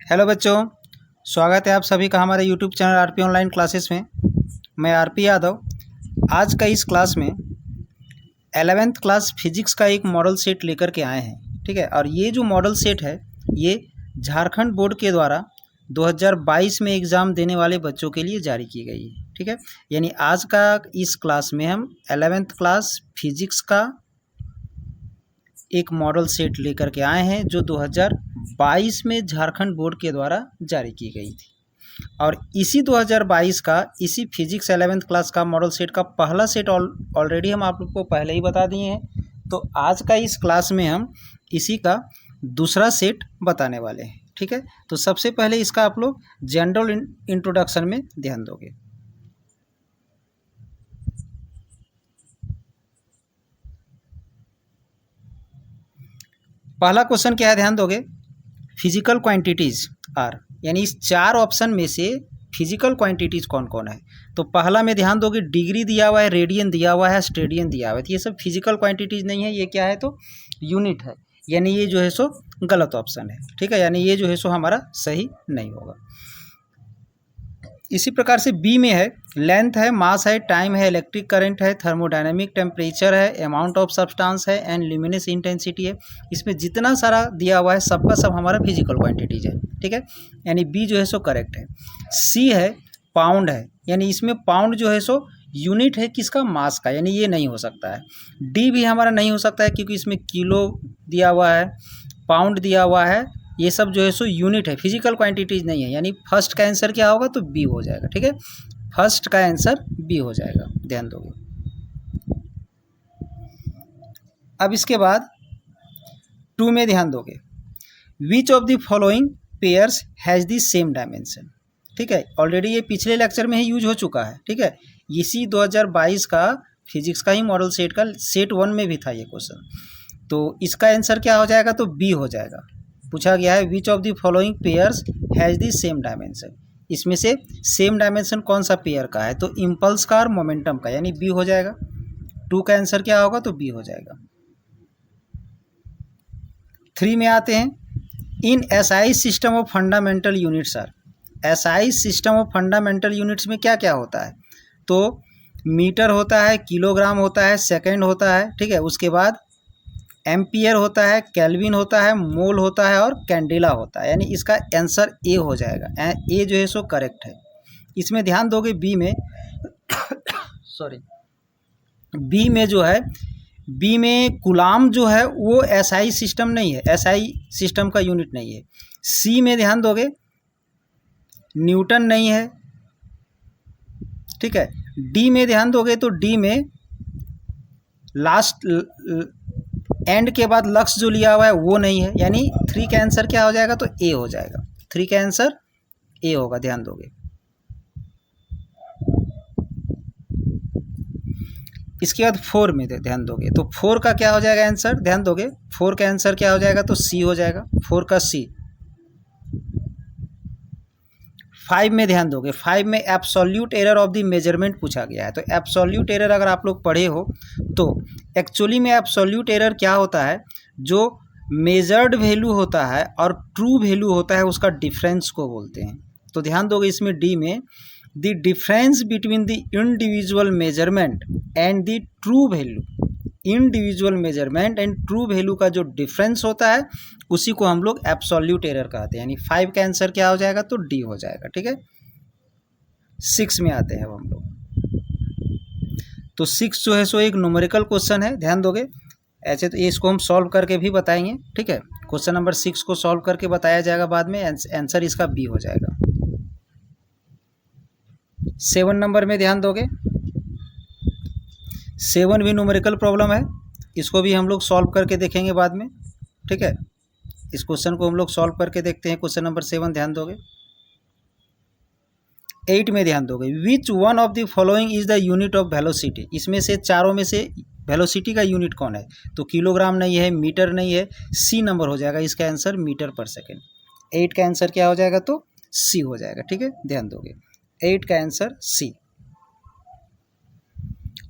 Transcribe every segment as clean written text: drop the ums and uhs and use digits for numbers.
Hello बच्चों, स्वागत है आप सभी का हमारे YouTube channel RP online classes में। मैं आरपी यादव। आज का इस क्लास में 11th क्लास फिजिक्स का एक मॉडल सेट लेकर के आए हैं। ठीक है, और ये जो मॉडल सेट है ये झारखंड बोर्ड के द्वारा 2022 में एग्ज़ाम देने वाले बच्चों के लिए जारी की गई है। ठीक है, यानी आज का इस क्लास में हम 11th क्लास फिजिक्स का एक मॉडल सेट लेकर के आए हैं जो 2022 में झारखंड बोर्ड के द्वारा जारी की गई थी। और इसी 2022 का इसी फिजिक्स 11th क्लास का मॉडल सेट का पहला सेट ऑलरेडी हम आप लोग को पहले ही बता दिए हैं। तो आज का इस क्लास में हम इसी का दूसरा सेट बताने वाले हैं। ठीक है, तो सबसे पहले इसका आप लोग जनरल इंट्रोडक्शन में ध्यान दोगे। पहला क्वेश्चन क्या है, ध्यान दोगे। फिजिकल क्वांटिटीज आर, यानी इस चार ऑप्शन में से फिजिकल क्वांटिटीज कौन कौन है। तो पहला में ध्यान दोगे डिग्री दिया हुआ है, रेडियन दिया हुआ है, स्टेडियन दिया हुआ है। तो ये सब फिजिकल क्वांटिटीज नहीं है, ये क्या है तो यूनिट है। यानी ये जो है सो गलत ऑप्शन है। ठीक है, यानी ये जो है सो हमारा सही नहीं होगा। इसी प्रकार से बी में है लेंथ है, मास है, टाइम है, इलेक्ट्रिक करंट है, थर्मोडायनेमिक टेम्परेचर है, अमाउंट ऑफ सब्सटेंस है एंड ल्यूमिनस इंटेंसिटी है। इसमें जितना सारा दिया हुआ है सबका सब हमारा फिजिकल क्वांटिटीज है। ठीक है, यानी बी जो है सो करेक्ट है। सी है पाउंड है, यानी इसमें पाउंड जो है सो यूनिट है किसका, मास का, यानी ये नहीं हो सकता है। डी भी हमारा नहीं हो सकता है क्योंकि इसमें किलो दिया हुआ है, पाउंड दिया हुआ है, ये सब जो है सो यूनिट है, फिजिकल क्वांटिटीज नहीं है। यानी फर्स्ट का आंसर क्या होगा तो बी हो जाएगा। ठीक है, फर्स्ट का आंसर बी हो जाएगा, ध्यान दोगे। अब इसके बाद 2 में ध्यान दोगे, which of the following pairs has the same dimension. ठीक है, ऑलरेडी ये पिछले लेक्चर में ही यूज हो चुका है। ठीक है, इसी 2022 का फिजिक्स का ही मॉडल सेट का सेट 1 में भी था ये क्वेश्चन। तो इसका आंसर क्या हो जाएगा तो बी हो जाएगा। पूछा गया है which of the following pairs has the same dimension. इसमें से सेम डायमेंशन कौन सा पेयर का है तो इम्पल्स का और मोमेंटम का, यानी बी हो जाएगा। 2 का आंसर क्या होगा तो बी हो जाएगा। 3 में आते हैं, in SI system of fundamental units are. SI system of fundamental units में क्या क्या होता है तो मीटर होता है, किलोग्राम होता है, सेकेंड होता है। ठीक है, उसके बाद एम्पियर होता है, केल्विन होता है, मोल होता है और कैंडेला होता है। यानी इसका आंसर ए हो जाएगा। ए जो है सो करेक्ट है। इसमें ध्यान दोगे बी में सॉरी बी में जो है, बी में कूलाम जो है वो एसआई सिस्टम नहीं है, एसआई सिस्टम का यूनिट नहीं है। सी में ध्यान दोगे न्यूटन नहीं है। ठीक है, डी में ध्यान दोगे तो डी में लास्ट एंड के बाद लक्स जो लिया हुआ है वो नहीं है। यानी 3 का आंसर क्या हो जाएगा तो ए हो जाएगा। 3 का आंसर ए होगा, ध्यान दोगे। इसके बाद 4 में ध्यान दोगे तो 4 का क्या हो जाएगा आंसर, ध्यान दोगे 4 का आंसर क्या हो जाएगा तो सी हो जाएगा, 4 का सी। 5 में ध्यान दोगे, 5 में absolute error of the measurement पूछा गया है। तो एब्सोल्यूट एरर अगर आप लोग पढ़े हो तो एक्चुअली में एब्सोल्यूट एरर क्या होता है, जो मेजर्ड वैल्यू होता है और ट्रू वैल्यू होता है उसका डिफरेंस को बोलते हैं। तो ध्यान दोगे इसमें डी में the difference between the individual measurement and the true value, individual measurement and true value का जो डिफरेंस होता है उसी को हम लोग एब्सोल्यूट एरर कहते हैं। यानी 5 का आंसर क्या हो जाएगा तो डी हो जाएगा। ठीक है, 6 में आते हैं अब हम लोग। तो 6 जो है सो एक न्यूमेरिकल क्वेश्चन है, ध्यान दोगे। ऐसे तो इसको हम सॉल्व करके भी बताएंगे। ठीक है, क्वेश्चन नंबर 6 को सॉल्व करके बताया जाएगा बाद में, आंसर इसका बी हो जाएगा। 7 नंबर में ध्यान दोगे, 7 भी न्यूमेरिकल प्रॉब्लम है, इसको भी हम लोग सॉल्व करके देखेंगे बाद में। ठीक है, इस क्वेश्चन को हम लोग सॉल्व करके देखते हैं। क्वेश्चन नंबर 7 ध्यान दोगे। 8 में ध्यान दोगे, which one of the following is the unit of velocity. इसमें से चारों में से वेलोसिटी का यूनिट कौन है तो किलोग्राम नहीं है, मीटर नहीं है, सी नंबर हो जाएगा इसका आंसर, मीटर पर सेकेंड। 8 का आंसर क्या हो जाएगा तो सी हो जाएगा। ठीक है, ध्यान दोगे 8 का आंसर सी।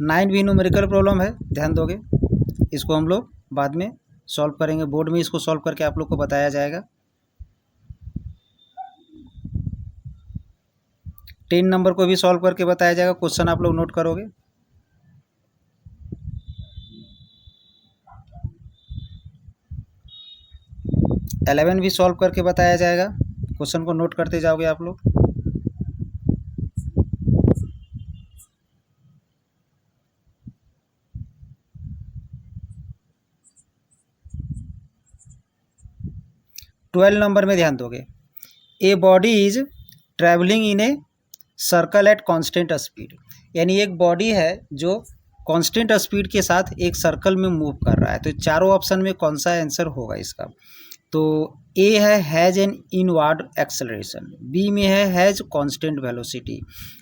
9 भी न्यूमेरिकल प्रॉब्लम है, ध्यान दोगे। इसको हम लोग बाद में सॉल्व करेंगे, बोर्ड में इसको सॉल्व करके आप लोग को बताया जाएगा। 10 नंबर को भी सॉल्व करके बताया जाएगा, क्वेश्चन आप लोग नोट करोगे। एलेवन भी सॉल्व करके बताया जाएगा, क्वेश्चन को नोट करते जाओगे आप लोग। ट्वेल्व नंबर में ध्यान दोगे, a body is travelling in a circle at constant speed, यानी एक बॉडी है जो कांस्टेंट स्पीड के साथ एक सर्कल में मूव कर रहा है। तो चारों ऑप्शन में कौन सा आंसर होगा इसका? तो ए है has an inward acceleration, B में है हैज़ कांस्टेंट वेलोसिटी,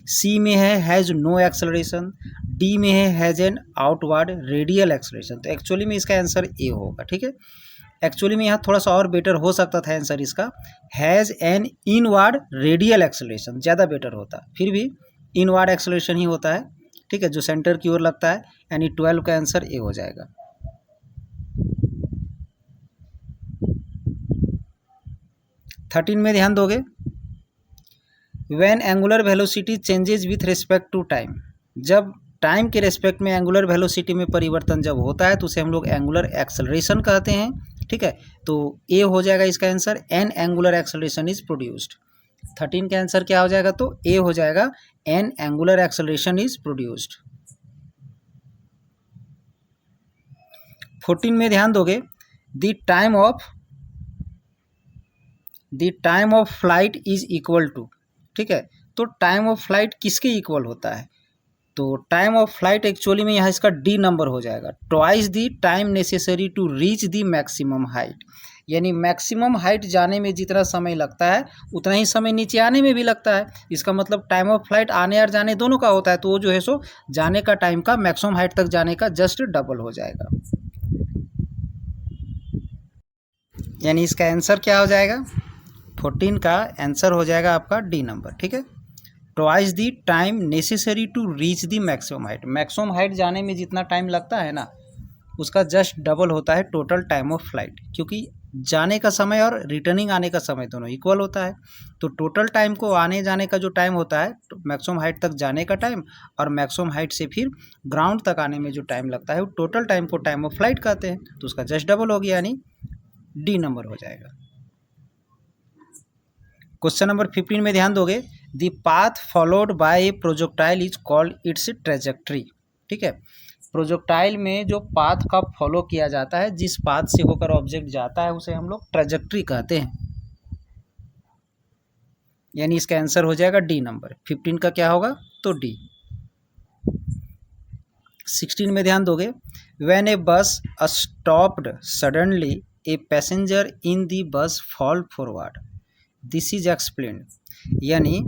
सी में है हैज़ नो एक्सेलरेशन, डी में है has N outward radial acceleration. तो एक्चुअली में इसका आंसर ए होगा, ठीक है। एक्चुअली में यहाँ थोड़ा सा और बेटर हो सकता था आंसर इसका, has an inward radial acceleration ज़्यादा बेटर होता, फिर भी इनवर्ड एक्सेलरेशन ही होता है, ठीक है, जो सेंटर की ओर लगता है, यानी 12 का आंसर ए हो जाएगा। 13 में ध्यान दोगे, when angular velocity changes with respect to time, जब टाइम के रेस्पेक्ट में एंगुलर वेलोसिटी में परिवर्तन जब होता है तो उसे हम लोग एंगुलर एक्सेलरेशन कहते हैं, ठीक है। तो ए हो जाएगा इसका answer, N angular acceleration is produced. 13 का आंसर क्या हो जाएगा? तो ए हो जाएगा, an angular acceleration is produced. 14 में ध्यान दोगे, the time of flight is equal to, ठीक है। तो टाइम ऑफ फ्लाइट किसके इक्वल होता है? तो टाइम ऑफ फ्लाइट एक्चुअली में यहाँ इसका डी नंबर हो जाएगा, twice the time necessary to reach the maximum height, यानी मैक्सिमम हाइट जाने में जितना समय लगता है उतना ही समय नीचे आने में भी लगता है। इसका मतलब टाइम ऑफ फ्लाइट आने और जाने दोनों का होता है, तो वो जो है सो जाने का टाइम का मैक्सिमम हाइट तक जाने का जस्ट डबल हो जाएगा, यानी इसका आंसर क्या हो जाएगा? 14 का आंसर हो जाएगा आपका डी नंबर, ठीक है। Twice the time necessary to reach the maximum height, maximum height जाने में जितना टाइम लगता है ना उसका जस्ट डबल होता है टोटल टाइम ऑफ फ्लाइट, क्योंकि जाने का समय और रिटर्निंग आने का समय दोनों इक्वल होता है। तो टोटल टाइम को आने जाने का जो टाइम होता है, तो मैक्सिमम हाइट तक जाने का टाइम और मैक्सिमम हाइट से फिर ग्राउंड तक आने में जो टाइम लगता है वो टोटल टाइम को टाइम ऑफ फ्लाइट कहते हैं। तो उसका जस्ट डबल हो गया, यानी डी नंबर हो जाएगा। क्वेश्चन नंबर 15 में ध्यान दोगे, the path followed by A projectile is called its trajectory, ठीक है। प्रोजेक्टाइल में जो पाथ का फॉलो किया जाता है, जिस पाथ से होकर ऑब्जेक्ट जाता है उसे हम लोग ट्रेजेक्ट्री कहते हैं, यानी इसका आंसर हो जाएगा डी नंबर। 15 का क्या होगा? तो डी। 16 में ध्यान दोगे, व्हेन ए बस स्टॉप्ड सडनली ए पैसेंजर इन दी बस fall forward, this is explained, यानी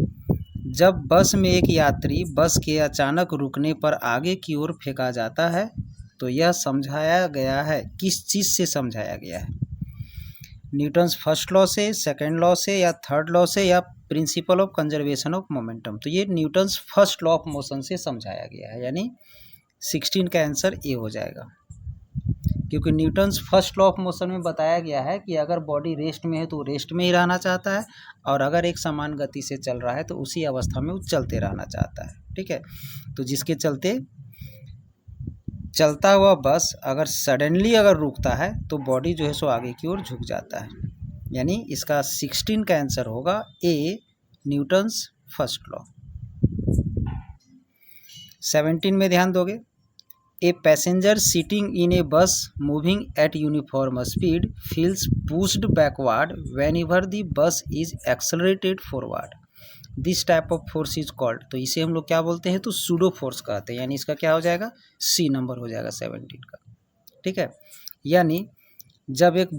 जब बस में एक यात्री बस के अचानक रुकने पर आगे की ओर फेंका जाता है तो यह समझाया गया है, किस चीज़ से समझाया गया है? न्यूटन्स फर्स्ट लॉ से, सेकंड लॉ से, या थर्ड लॉ से, या principle of conservation of momentum? तो ये Newton's first law of motion से समझाया गया है, यानी 16 का आंसर ए हो जाएगा, क्योंकि Newton's first law of motion में बताया गया है कि अगर बॉडी रेस्ट में है तो रेस्ट में ही रहना चाहता है, और अगर एक समान गति से चल रहा है तो उसी अवस्था में वो चलते रहना चाहता है, ठीक है। तो जिसके चलते चलता हुआ बस अगर सडनली अगर रुकता है तो बॉडी जो है सो आगे की ओर झुक जाता है, यानी इसका 16 का आंसर होगा ए, न्यूटन्स फर्स्ट लॉ। 17 में ध्यान दोगे, ए पैसेंजर सीटिंग इन ए बस moving at uniform speed feels pushed backward when ever the bus is accelerated forward, this type of force is called. तो इसे हम लोग क्या बोलते हैं? तो सूडो फोर्स कहते हैं, यानी इसका क्या हो जाएगा? सी नंबर हो जाएगा 17 का, ठीक है। यानी जब एक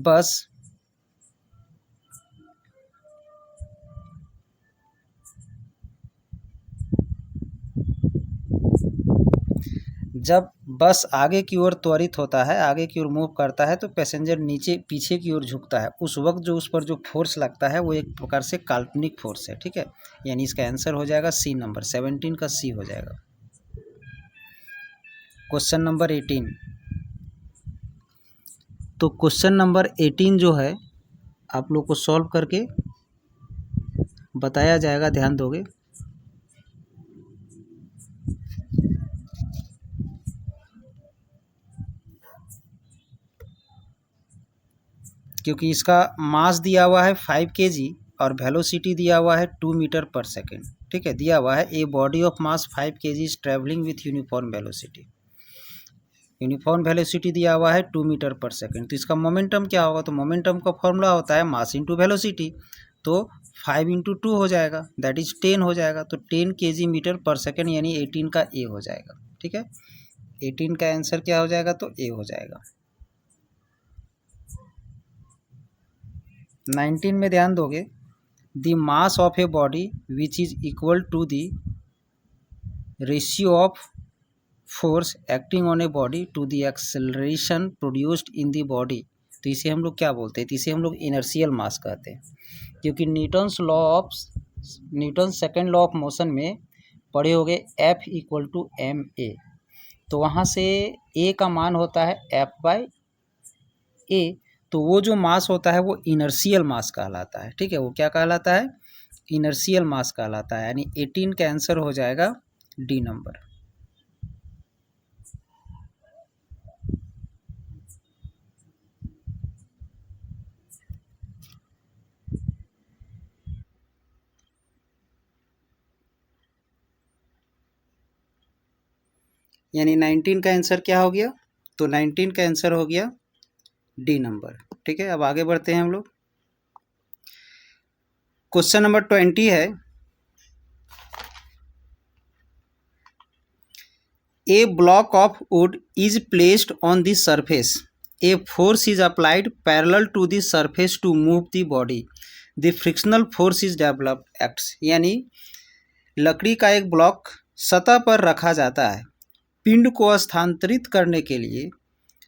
बस आगे की ओर त्वरित होता है, आगे की ओर मूव करता है, तो पैसेंजर नीचे पीछे की ओर झुकता है, उस वक्त जो उस पर जो फोर्स लगता है वो एक प्रकार से काल्पनिक फोर्स है, ठीक है। यानी इसका आंसर हो जाएगा सी नंबर, 17 का सी हो जाएगा। क्वेश्चन नंबर 18, तो क्वेश्चन नंबर 18 जो है आप लोग को सॉल्व करके बताया जाएगा, ध्यान दोगे। क्योंकि इसका मास दिया हुआ है 5 kg और वेलोसिटी दिया हुआ है 2 मीटर पर सेकेंड। ठीक है, दिया हुआ है a body of mass 5 kg is travelling with uniform velocity. Uniform velocity दिया हुआ है 2 मीटर पर सेकेंड। तो इसका मोमेंटम क्या होगा, तो मोमेंटम का फॉर्मूला होता है मास इंटू वेलोसिटी। तो 5 इंटू 2 हो जाएगा, दैट इज 10 हो जाएगा। तो 10 kg मीटर पर सेकेंड यानी 18 का ए हो जाएगा। ठीक है, 18 का आंसर क्या हो जाएगा, तो ए हो जाएगा। 19 में ध्यान दोगे, the mass of a body which is equal to the ratio of force acting on a body to the acceleration produced in the body. तो इसे हम लोग क्या बोलते हैं, तो इसे हम लोग इनर्शियल मास कहते हैं। क्योंकि Newton second law of motion में पढ़े हो गए F equal to M A. तो वहाँ से ए का मान होता है F बाई ए। तो वो जो मास होता है वो इनर्शियल मास कहलाता है। ठीक है, वो क्या कहलाता है, इनर्शियल मास कहलाता है। यानी 18 का आंसर हो जाएगा डी नंबर। यानी 19 का आंसर क्या हो गया, तो 19 का आंसर हो गया डी नंबर। ठीक है, अब आगे बढ़ते हैं हम लोग। क्वेश्चन नंबर 20 है, a block of wood is placed on the surface, a force is applied parallel to the surface to move the body, the frictional force is developed acts. यानी लकड़ी का एक ब्लॉक सतह पर रखा जाता है, पिंड को स्थानांतरित करने के लिए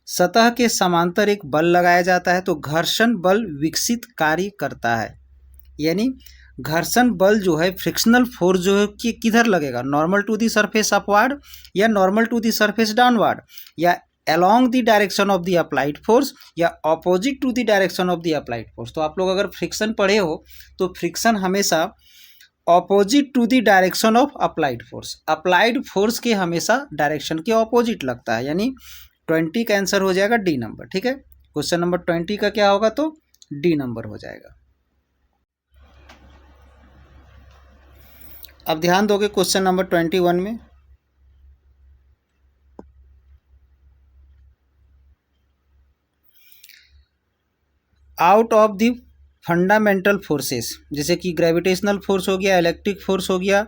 सतह के समांतर एक बल लगाया जाता है, तो घर्षण बल विकसित कार्य करता है। यानी घर्षण बल जो है, फ्रिक्शनल फोर्स जो है कि किधर लगेगा, normal to the surface upward या normal to the surface downward, या along the direction of the applied force, या opposite to the direction of the applied force. तो आप लोग अगर फ्रिक्शन पढ़े हो तो फ्रिक्शन हमेशा opposite to the direction of applied force, applied force के हमेशा डायरेक्शन के ऑपोजिट लगता है। यानी 20 का आंसर हो जाएगा डी नंबर। ठीक है, क्वेश्चन नंबर 20 का क्या होगा, तो डी नंबर हो जाएगा। अब ध्यान दोगे क्वेश्चन नंबर 21 में, out of the fundamental forces, जैसे कि ग्रेविटेशनल फोर्स हो गया, इलेक्ट्रिक फोर्स हो गया,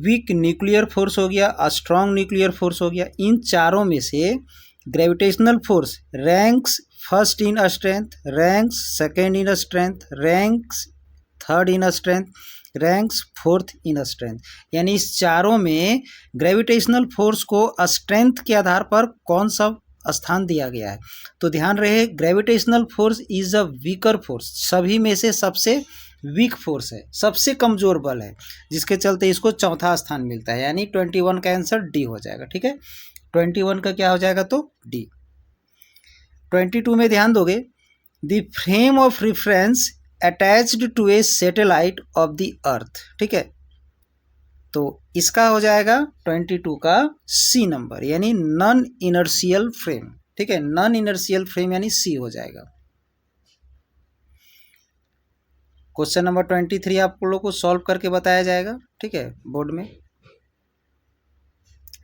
वीक न्यूक्लियर फोर्स हो गया, स्ट्रॉन्ग न्यूक्लियर फोर्स हो गया, इन चारों में से gravitational force ranks first in strength, ranks second in strength, ranks third in strength, ranks fourth in strength. यानी इस चारों में ग्रेविटेशनल फोर्स को स्ट्रेंथ के आधार पर कौन सा स्थान दिया गया है। तो ध्यान रहे, gravitational force is a weaker force, सभी में से सबसे वीक फोर्स है, सबसे कमजोर बल है, जिसके चलते इसको चौथा स्थान मिलता है। यानी 21 का आंसर डी हो जाएगा। ठीक है, 21 का क्या हो जाएगा, तो डी। 22 में ध्यान दोगे, the frame of reference attached to a satellite of the earth. ठीक है, तो इसका हो जाएगा 22 का सी नंबर, यानी नॉन इनर्शियल फ्रेम। ठीक है, नॉन इनर्शियल फ्रेम यानी सी हो जाएगा। क्वेश्चन नंबर 23 आप लोग को सॉल्व करके बताया जाएगा। ठीक है, बोर्ड में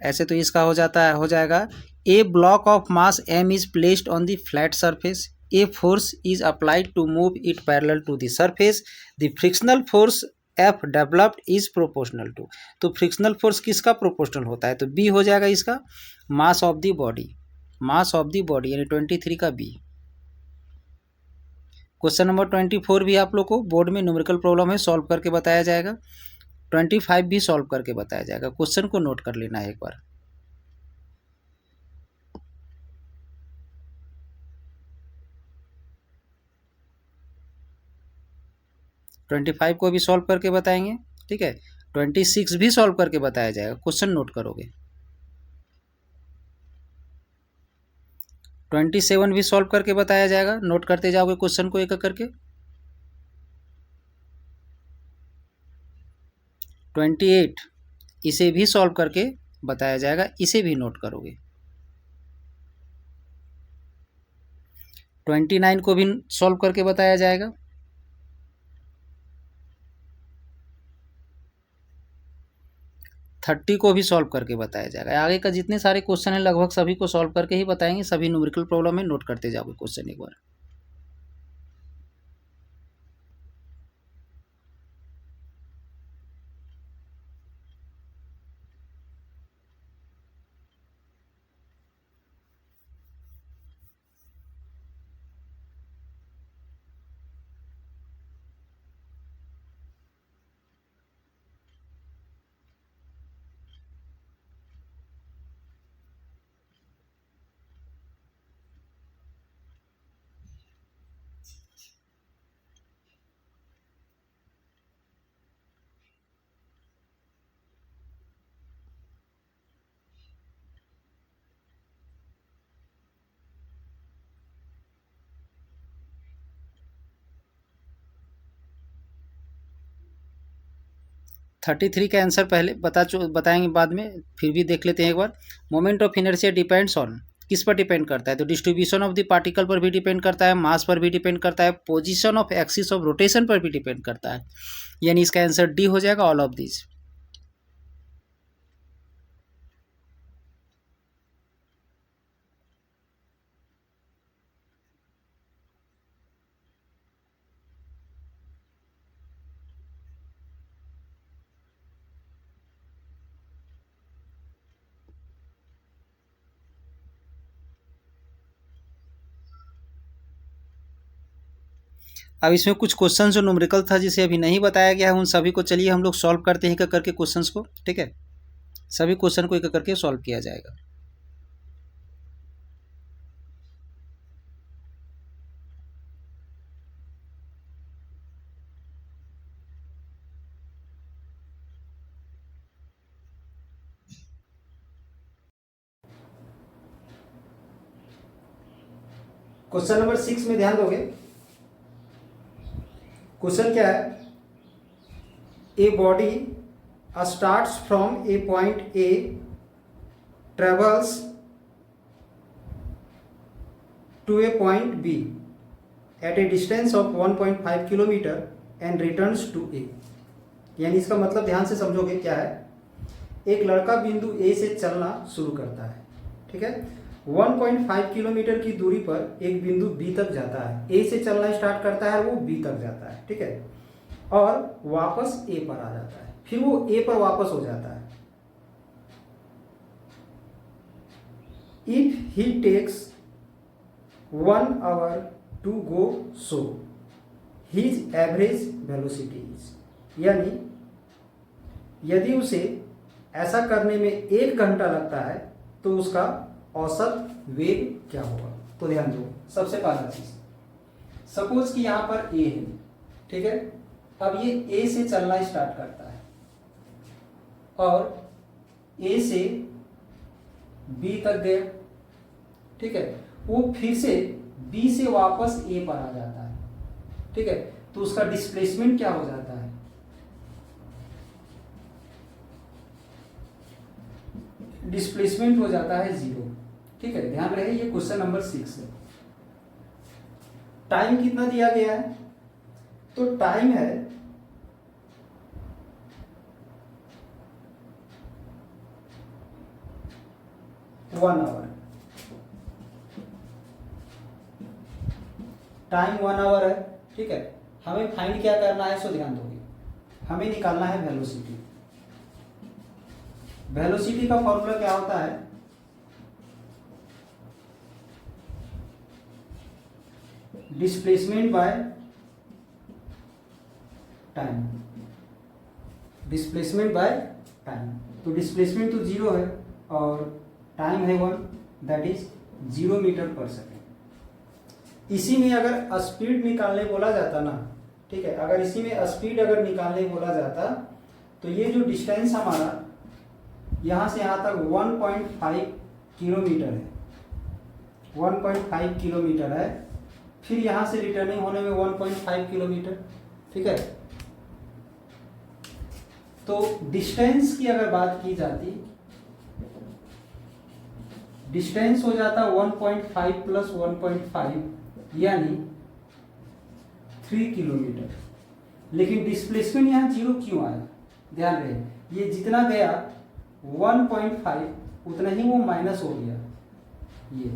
ऐसे तो इसका हो जाएगा, a block of mass M is placed on the flat surface, a force is applied to move it parallel to the surface, the frictional force F developed is proportional to. तो frictional force किसका proportional होता है, तो B हो जाएगा इसका, mass of the body, mass of the body यानी 23 का बी। क्वेश्चन नंबर 24 भी आप लोग को बोर्ड में न्यूमेरिकल प्रॉब्लम है, सॉल्व करके बताया जाएगा। 25 भी सॉल्व करके बताया जाएगा, क्वेश्चन को नोट कर लेना है एक बार। ट्वेंटी 25 को भी सॉल्व करके बताएंगे। ठीक है, 26 भी सॉल्व करके बताया जाएगा, क्वेश्चन नोट करोगे। 27 भी सॉल्व करके बताया जाएगा, नोट करते जाओगे क्वेश्चन को एक एक करके। 28 इसे भी सॉल्व करके बताया जाएगा, इसे भी नोट करोगे। 29 को भी सॉल्व करके बताया जाएगा। 30 को भी सॉल्व करके बताया जाएगा। आगे का जितने सारे क्वेश्चन हैं लगभग सभी को सॉल्व करके ही बताएंगे। सभी न्यूमेरिकल प्रॉब्लम है, नोट करते जाओगे क्वेश्चन एक बार। थर्टी थ्री का आंसर पहले बताएंगे बाद में, फिर भी देख लेते हैं एक बार। Moment of inertia depends on, किस पर डिपेंड करता है? तो डिस्ट्रीब्यूशन ऑफ द पार्टिकल पर भी डिपेंड करता है, मास पर भी डिपेंड करता है, position of axis of rotation पर भी डिपेंड करता है। यानी इसका आंसर डी हो जाएगा, ऑल ऑफ दिस। अब इसमें कुछ क्वेश्चन जो न्यूमेरिकल था जिसे अभी नहीं बताया गया है, उन सभी को चलिए हम लोग सॉल्व करते हैं एक एक करके क्वेश्चंस को, ठीक है? सभी क्वेश्चन को एक एक करके सॉल्व किया जाएगा। क्वेश्चन नंबर 6 में ध्यान दोगे। क्वेश्चन क्या है? A body starts from a point A, travels to a point B at a distance of 1.5 kilometre and returns to A. यानी इसका मतलब ध्यान से समझोगे क्या है। एक लड़का बिंदु ए से चलना शुरू करता है, ठीक है? 1.5 किलोमीटर की दूरी पर एक बिंदु बी तक जाता है। ए से चलना स्टार्ट करता है, वो बी तक जाता है, ठीक है? और वापस ए पर आ जाता है, फिर वो ए पर वापस हो जाता है। If he takes 1 hour to go so, his average velocity is. यानी यदि उसे ऐसा करने में 1 घंटा लगता है तो उसका औसत वेग क्या होगा? तो ध्यान दो, सबसे पहला चीज, सपोज कि यहां पर ए है, ठीक है? अब ये ए से चलना स्टार्ट करता है और ए से बी तक गया, ठीक है? वो फिर से बी से वापस ए पर आ जाता है, ठीक है? तो उसका डिस्प्लेसमेंट क्या हो जाता है? डिस्प्लेसमेंट हो जाता है 0, ठीक है? ध्यान रहे ये क्वेश्चन नंबर 6 है। टाइम कितना दिया गया है? तो टाइम है 1 hour। टाइम 1 hour है, ठीक है? हमें फाइंड क्या करना है, सो ध्यान दोगे, हमें निकालना है वेलोसिटी। वेलोसिटी का फॉर्मूला क्या होता है? Displacement by time. Displacement by time, तो डिस्प्लेसमेंट तो 0 है और टाइम है 1, that is 0 metre per second. इसी में अगर स्पीड निकालने बोला जाता ना, ठीक है? अगर इसी में स्पीड अगर निकालने बोला जाता तो ये जो डिस्टेंस हमारा यहां से यहां तक 1.5 किलोमीटर है, 1.5 किलोमीटर है, फिर यहां से रिटर्निंग होने में 1.5 किलोमीटर, ठीक है? तो डिस्टेंस की अगर बात की जाती, डिस्टेंस हो जाता 1.5 प्लस 1.5 यानी 3 किलोमीटर। लेकिन डिस्प्लेसमेंट यहाँ 0 क्यों आया, ध्यान रहे, ये जितना गया 1.5 उतना ही वो माइनस हो गया ये,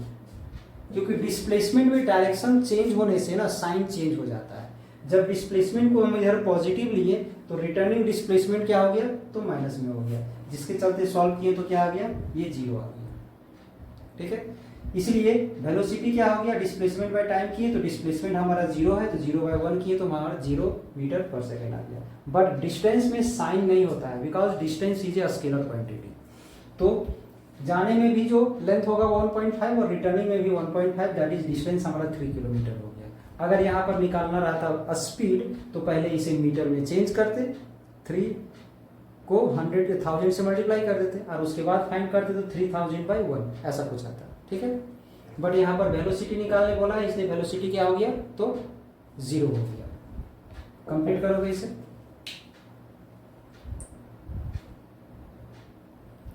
क्योंकि डिस्प्लेसमेंट में डायरेक्शन चेंज होने से ना साइन चेंज हो जाता है। जब डिस्प्लेसमेंट को हम इधर पॉजिटिव लिए तो रिटर्निंग डिस्प्लेसमेंट क्या हो गया, तो माइनस में हो गया, जिसके चलते सॉल्व किए तो क्या आ गया, ये 0 आ गया। ठीक है, इसलिए वेलोसिटी क्या हो गया, डिस्प्लेसमेंट बाय टाइम किए तो डिस्प्लेसमेंट हमारा 0 है, तो 0/1 किए तो हमारा 0 मीटर पर सेकेंड आ गया। बट डिस्टेंस में साइन नहीं होता है, because distance is a scalar quantity. तो जाने में भी जो लेंथ होगा 1.5 और रिटर्निंग में भी 1.5, दैट इज डिस्टेंस हमारा 3 किलोमीटर हो गया। अगर यहाँ पर निकालना रहता स्पीड तो पहले इसे मीटर में चेंज करते, 3 को 100,000 से मल्टीप्लाई कर देते और उसके बाद फाइंड करते तो 3000/1 ऐसा कुछ आता। ठीक है, बट यहाँ पर वेलोसिटी निकालने बोला है, इसलिए वेलोसिटी क्या हो गया, तो 0 हो गया। कंप्लीट करोगे इसे,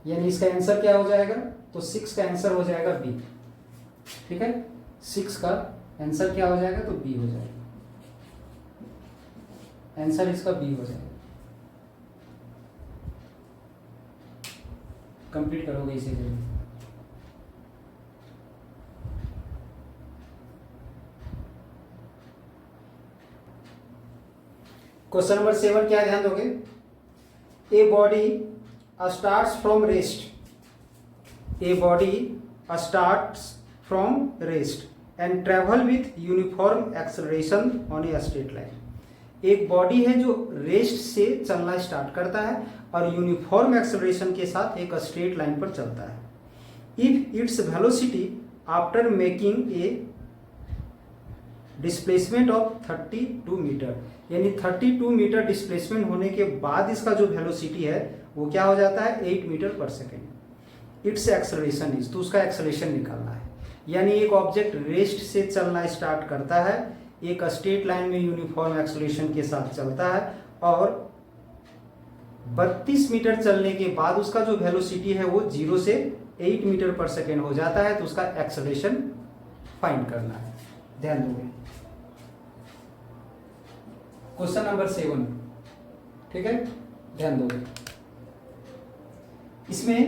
यानी इसका आंसर क्या हो जाएगा, तो 6 का आंसर हो जाएगा बी। ठीक है, 6 का आंसर क्या हो जाएगा, तो बी हो जाएगा, आंसर इसका बी हो जाएगा। कंप्लीट करोगे इसे जरूर। क्वेश्चन नंबर 7 क्या ध्यान दोगे, a body starts from rest, a body starts from rest and travel with uniform acceleration on a straight line. एक बॉडी है जो रेस्ट से चलना स्टार्ट करता है और यूनिफॉर्म एक्सेलरेशन के साथ एक स्ट्रेट लाइन पर चलता है। If its velocity after making a displacement of 32 metre, यानी 32 मीटर डिस्प्लेसमेंट होने के बाद इसका जो वेलोसिटी है वो क्या हो जाता है, 8 metre per second. It's acceleration is, तो उसका एक्सेलरेशन निकालना है। यानी एक ऑब्जेक्ट रेस्ट से चलना स्टार्ट करता है, एक स्ट्रेट लाइन में यूनिफॉर्म एक्सेलरेशन के साथ चलता है और 32 मीटर चलने के बाद उसका जो वेलोसिटी है वो 0 से 8 मीटर पर सेकेंड हो जाता है, तो उसका एक्सेलरेशन फाइंड करना है। ध्यान दोगे। क्वेश्चन नंबर 7, ठीक है, ध्यान दोगे। इसमें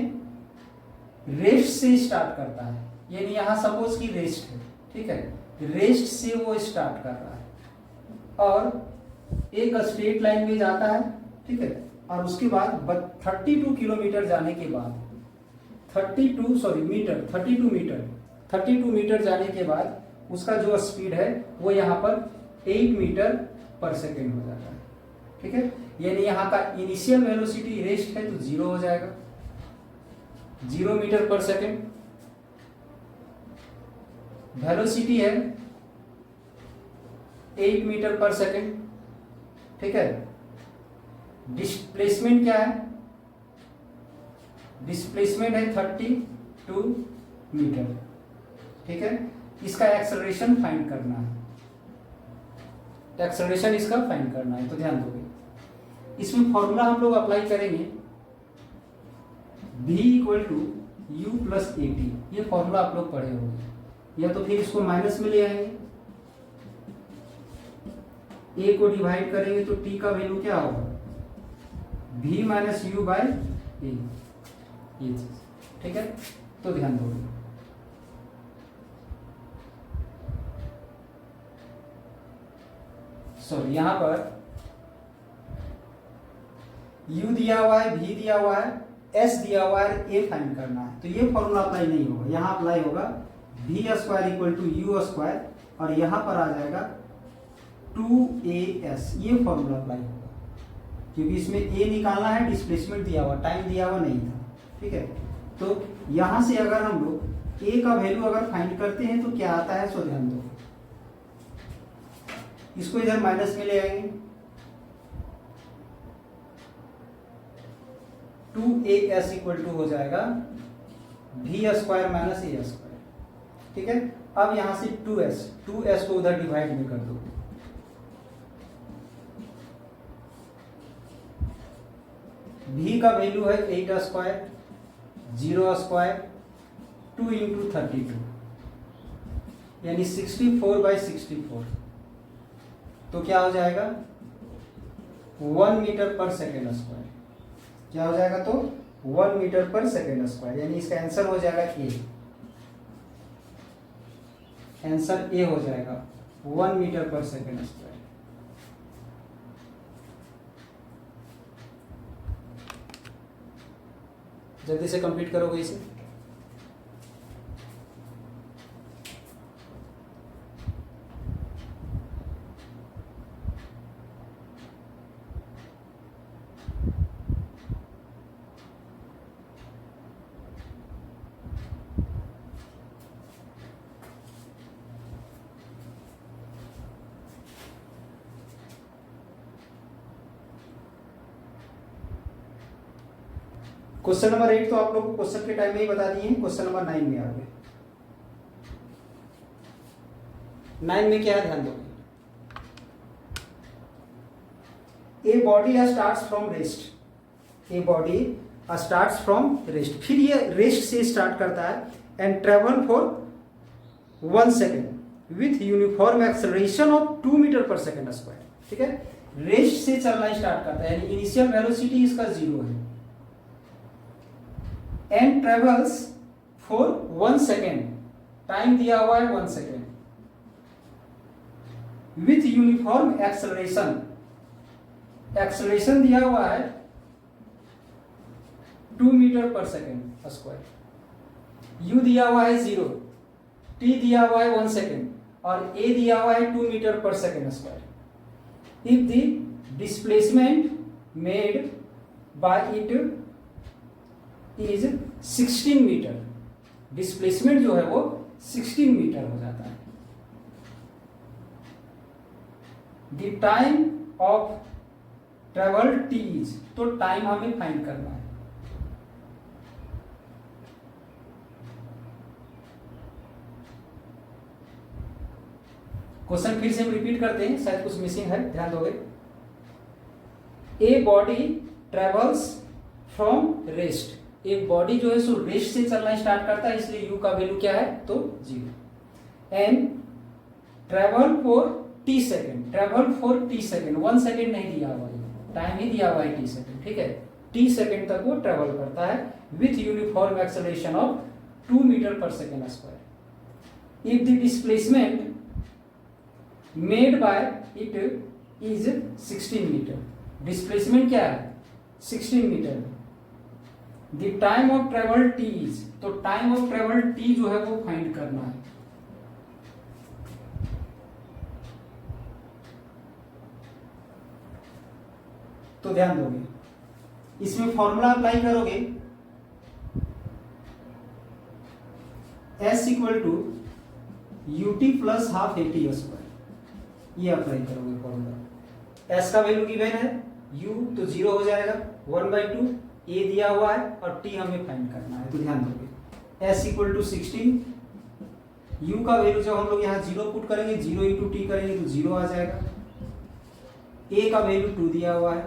रेस्ट से स्टार्ट करता है, यानी यहां सपोज की रेस्ट है, ठीक है, रेस्ट से वो स्टार्ट कर रहा है और एक स्ट्रेट लाइन में जाता है, ठीक है, और उसके बाद 32 किलोमीटर जाने के बाद 32 मीटर जाने के बाद उसका जो स्पीड है वो यहाँ पर 8 मीटर पर सेकेंड हो जाता है। ठीक है, यानी यहाँ का इनिशियल वेलोसिटी रेस्ट है तो 0 हो जाएगा, 0 मीटर पर सेकेंड। वेलोसिटी है 8 मीटर पर सेकेंड। ठीक है, डिस्प्लेसमेंट क्या है, डिस्प्लेसमेंट है 32 मीटर। ठीक है, इसका एक्सेलरेशन फाइंड करना है, एक्सेलरेशन इसका फाइंड करना है, तो ध्यान दोगे। इसमें फॉर्मूला हम लोग अप्लाई करेंगे, v = u + at। ये फॉर्मूला आप लोग पढ़े होंगे, या तो फिर इसको माइनस में ले आएंगे, a को डिवाइड करेंगे तो t का वैल्यू क्या होगा, v - u/a, ये चीज। ठीक है, तो ध्यान दोगे। सॉरी, यहां पर u दिया हुआ है, v दिया हुआ है, s दिया हुआ है, a फाइंड करना है, तो ये फॉर्मूला अप्लाई नहीं होगा। यहां अप्लाई होगा v² = u² और यहां पर आ जाएगा 2as, ये फॉर्मूला अप्लाई होगा, क्योंकि इसमें a निकालना है, डिस्प्लेसमेंट दिया हुआ, टाइम दिया हुआ नहीं था। ठीक है, तो यहां से अगर हम लोग a का वैल्यू अगर फाइंड करते हैं तो क्या आता है, सो ध्यान दो। इसको इधर माइनस में ले आएंगे, 2as = हो जाएगा v² - a²। ठीक है, अब यहां से 2s को उधर डिवाइड में कर दो, v का वैल्यू है 8² 0² 2 × 32, यानी 64/64, तो क्या हो जाएगा 1 मीटर पर सेकेंड स्क्वायर। क्या हो जाएगा तो 1 मीटर पर सेकेंड स्क्वायर, यानी इसका आंसर हो जाएगा ए। आंसर ए हो जाएगा 1 मीटर पर सेकेंड स्क्वायर। जल्दी से कंप्लीट करोगे इसे। क्वेश्चन नंबर 8 तो आप लोग को क्वेश्चन के टाइम में ही बता दिए हैं। क्वेश्चन नंबर 9 में आ गए। 9 में क्या है ध्यान दोगे। A body starts from rest. A body starts from rest, फिर ये रेस्ट से स्टार्ट करता है and travel for 1 second with uniform acceleration of 2 metre per second square. ठीक है, रेस्ट से चलना स्टार्ट करता है, यानी इनिशियल वेलोसिटी इसका 0 है and travels for 1 second, time दिया हुआ है 1 second, with uniform acceleration, acceleration दिया हुआ है 2 metre per second square, you दिया हुआ है 0, टी दिया हुआ है 1 सेकेंड और ए दिया हुआ है 2 metre per second square. If the displacement made by it is 16 metre, डिस्प्लेसमेंट जो है वो 16 मीटर हो जाता है। The time of travel T is, तो टाइम हमें फाइंड करना है। क्वेश्चन फिर से हम रिपीट करते हैं, शायद कुछ मिसिंग है, ध्यान दोगे। A body travels from rest, एक बॉडी जो है सो रेस्ट से चलना स्टार्ट करता है, इसलिए यू का वैल्यू क्या है तो 0 and travel for T second, travel for T second, 1 second नहीं दिया हुआ है, टाइम ही दिया हुआ है टी सेकेंड। ठीक है, टी सेकेंड तक वो ट्रेवल करता है with uniform acceleration of 2 metre per second square. If the displacement made by it is 16 metre, displacement क्या है 16 metre. The time of travel T is, तो टाइम ऑफ ट्रेवल टी जो है वो फाइंड करना है। तो ध्यान दोगे, इसमें फॉर्मूला अप्लाई करोगे, S equal to UT plus half AT square, ये अप्लाई करोगे फॉर्मूला। S का वैल्यू गिवन है, U तो 0 हो जाएगा, 1/2, A दिया हुआ है और T हमें फाइंड करना है। तो ध्यान दोगे S इक्वल टू 16, U का वैल्यू जब हम लोग यहाँ 0 पुट करेंगे, 0 इंटू टी करेंगे तो 0 आ जाएगा। A का वैल्यू 2 दिया हुआ है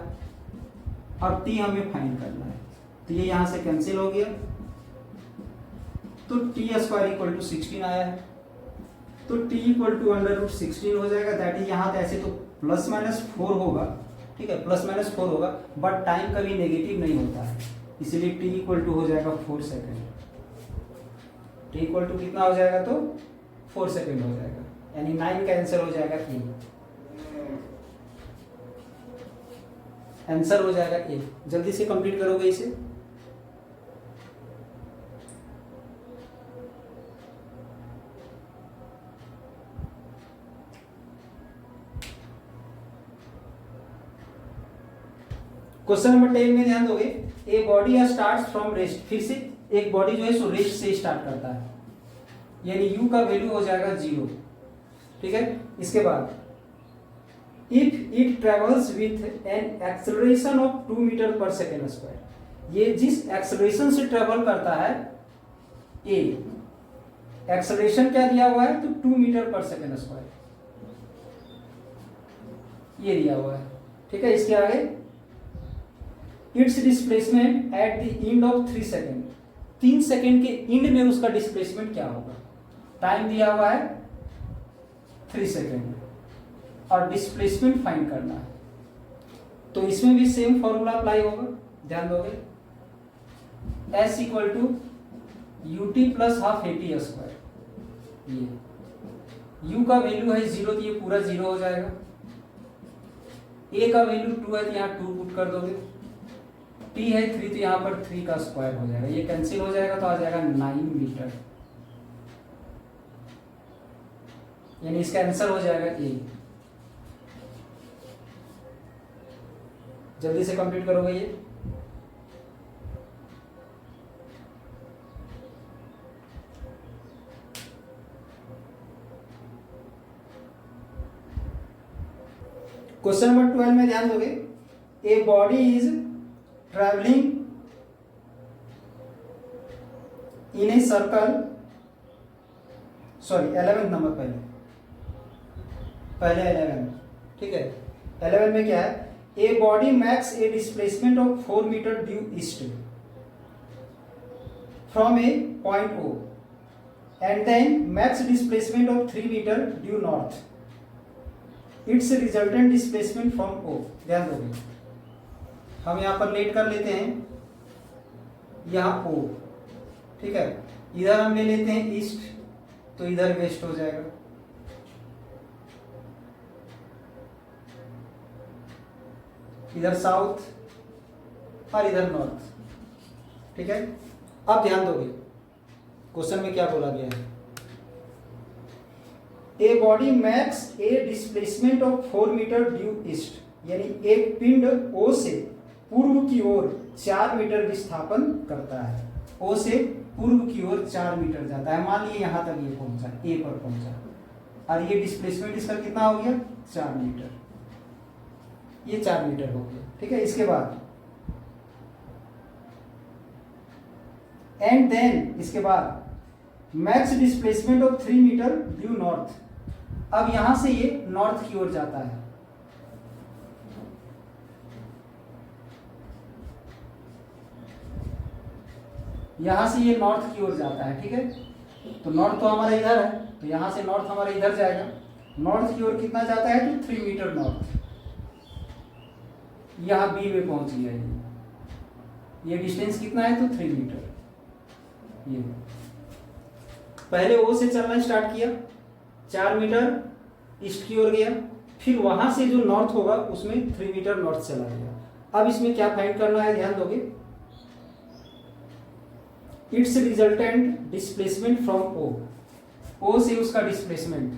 और T हमें फाइंड करना है, तो ये यहाँ से कैंसिल हो गया, तो टी स्क्वायर इक्वल टू 16 आया है, तो T इक्वल टू √16 हो जाएगा। दैट इज यहाँ ऐसे तो प्लस माइनस 4 होगा, ठीक है, प्लस माइनस 4 होगा, बट टाइम कभी नेगेटिव नहीं होता है, इसलिए T इक्वल टू हो जाएगा 4 सेकेंड। T इक्वल टू कितना हो जाएगा तो 4 सेकेंड हो जाएगा, यानी 9 का आंसर हो जाएगा ए। आंसर हो जाएगा ए। जल्दी से कंप्लीट करोगे इसे। क्वेश्चन नंबर 10 में ध्यान दोगे, a body starts from rest, फिर से एक बॉडी जो है सो रेस्ट से स्टार्ट करता है, यानी यू का वैल्यू हो जाएगा 0। ठीक है, इसके बाद if it travels with an acceleration of 2 metre per second square, ये जिस एक्सेलरेशन से ट्रेवल करता है ए, एक्सेलरेशन क्या दिया हुआ है तो 2 मीटर पर सेकेंड स्क्वायर, ये दिया हुआ है। ठीक है, इसके आगे it's displacement at the end of 3 second, 3 second के एंड में उसका डिस्प्लेसमेंट क्या होगा, टाइम दिया हुआ है 3 सेकेंड, और डिस्प्लेसमेंट फाइंड करना है। तो इसमें भी सेम फॉर्मूला अप्लाई होगा, ध्यान दोगे। S equal to ut plus half AT square. ये u का वैल्यू है 0 तो ये पूरा 0 हो जाएगा। a का वैल्यू 2 है तो यहाँ 2 पुट कर दोगे। t है 3 तो यहाँ पर 3 का स्क्वायर हो जाएगा, ये कैंसिल हो जाएगा तो आ जाएगा 9 मीटर, यानी इसका आंसर हो जाएगा a। जल्दी से कंप्लीट करोगे ये। क्वेश्चन नंबर 12 में ध्यान दोगे। A body is travelling in a circle, sorry 11 number पहले 11, ठीक है। 11 में क्या है, a body makes a displacement of 4 metre due east from a point O and then makes displacement of 3 metre due north, its resultant displacement from O. ध्यान दोगे, हम यहां पर लेट कर लेते हैं, यहां ओ, ठीक है। इधर हम ले लेते हैं ईस्ट, तो इधर वेस्ट हो जाएगा, इधर साउथ और इधर नॉर्थ, ठीक है। अब ध्यान दोगे क्वेश्चन में क्या बोला गया है। A body makes a displacement of 4 metre due east, यानी एक पिंड ओ से पूर्व की ओर 4 मीटर विस्थापन करता है। ओ से पूर्व की ओर 4 मीटर जाता है, मान लीजिए यहां तक ये पहुंचा, ए पर पहुंचा, और ये डिस्प्लेसमेंट इसका कितना हो गया, 4 मीटर, ये 4 मीटर हो गया, ठीक है। इसके बाद एंड देन, इसके बाद makes displacement of 3 metre due north. अब यहां से ये नॉर्थ की ओर जाता है, यहां से ये नॉर्थ की ओर जाता है, ठीक है। तो नॉर्थ तो हमारा इधर है, तो यहां से नॉर्थ हमारा इधर जाएगा। नॉर्थ की ओर कितना जाता है, तो 3 मीटर नॉर्थ, यहां बी में पहुंच गया ये डिस्टेंस कितना है, तो 3 मीटर। ये पहले ओ से चलना स्टार्ट किया, 4 मीटर ईस्ट की ओर गया, फिर वहां से जो नॉर्थ होगा उसमें 3 मीटर नॉर्थ चला गया। अब इसमें क्या फाइंड करना है, ध्यान दोगे। Its resultant displacement from O, O से उसका डिस्प्लेसमेंट,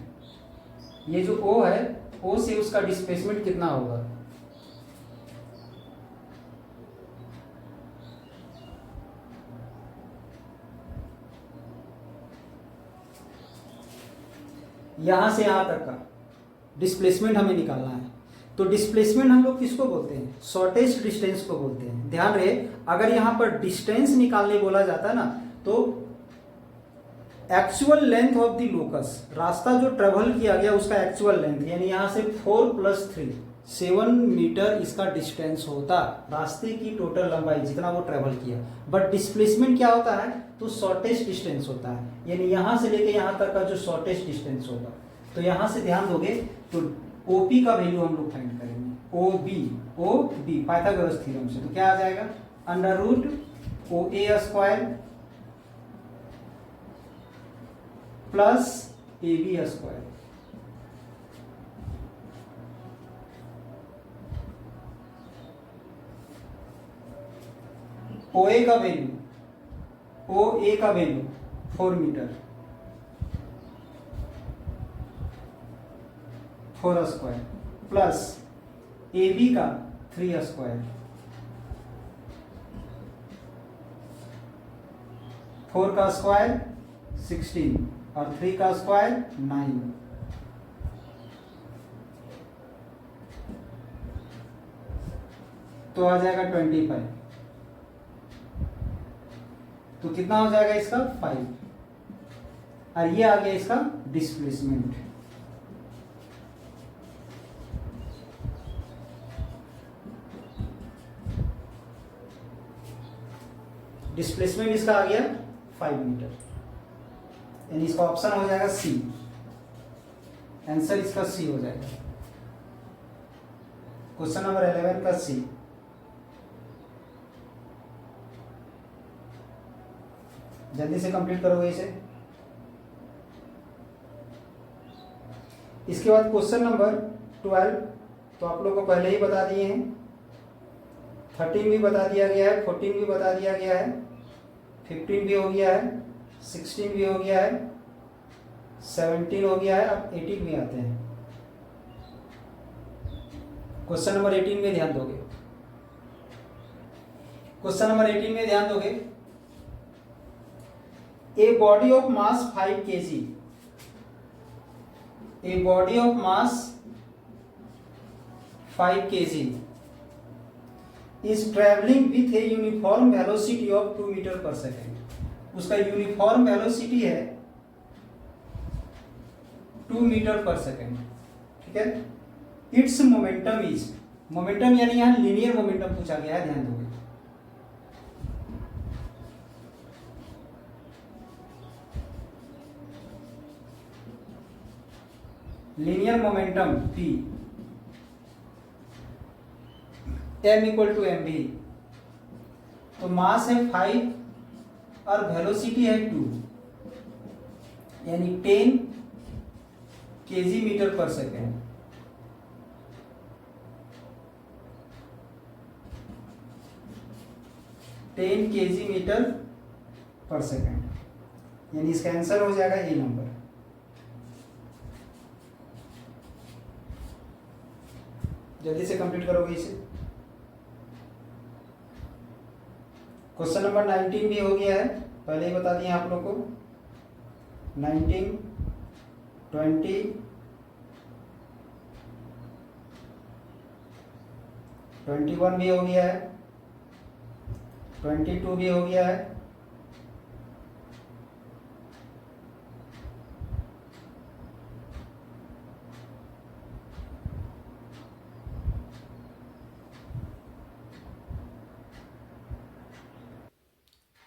ये जो ओ है, ओ से उसका डिस्प्लेसमेंट कितना होगा, यहां से यहां तक का डिस्प्लेसमेंट हमें निकालना है। तो डिस्प्लेसमेंट हम लोग किसको बोलते हैं, शॉर्टेस्ट डिस्टेंस को बोलते हैं। ध्यान रहे, अगर यहां पर डिस्टेंस निकालने बोला जाता है ना, तो actual length of the locus, रास्ता जो ट्रेवल किया गया उसका एक्चुअल लेंथ, यानी यहां से 4 + 3 7 मीटर इसका डिस्टेंस होता, रास्ते की टोटल लंबाई जितना वो ट्रेवल किया। बट डिस्प्लेसमेंट क्या होता है, तो शॉर्टेस्ट डिस्टेंस होता है, यानी यहां से लेके यहां तक का जो शॉर्टेस्ट डिस्टेंस होगा। तो यहां से ध्यान दोगे तो ओपी का वैल्यू हम लोग फाइंड करेंगे, ओ बी पाइथागोरस थ्योरम से। तो क्या आ जाएगा, √OA² प्लस AB²। OA का वैल्यू 4 मीटर, 4² प्लस AB का 3², 4 का स्क्वायर 16 और 3 का स्क्वायर 9। तो आ जाएगा 25। तो कितना हो जाएगा इसका 5, और ये आ गया इसका डिस्प्लेसमेंट। डिस्प्लेसमेंट इसका आ गया 5 मीटर, यानी इसका ऑप्शन हो जाएगा सी। आंसर इसका सी हो जाएगा। क्वेश्चन नंबर 11 का सी। जल्दी से कंप्लीट करोगे इसे। इसके बाद क्वेश्चन नंबर 12 तो आप लोगों को पहले ही बता दिए हैं। 13 भी बता दिया गया है, 14 भी बता दिया गया है, 15 भी हो गया है, 16 भी हो गया है, 17 हो गया है। अब 18 भी आते हैं। क्वेश्चन नंबर 18 में ध्यान दोगे। क्वेश्चन नंबर 18 में ध्यान दोगे। A body of mass 5 kg, a body of mass 5 kg is travelling with a uniform velocity of 2 metre per second. उसका यूनिफॉर्म वेलोसिटी है 2 मीटर पर सेकेंड, ठीक है। इट्स मोमेंटम इज, मोमेंटम यानी यहां linear momentum पूछा गया है, ध्यान दोगे। Linear momentum P m equal to M V. तो मास है 5 और वेलोसिटी है 2, यानी 10 kg metre per second. Ten kg metre per second, यानी इसका आंसर हो जाएगा ए नंबर। जल्दी से कंप्लीट करोगे इसे। क्वेश्चन नंबर 19 भी हो गया है, पहले ही बता दिए आप लोग को। 19, 20, 21 भी हो गया है, 22 भी हो गया है,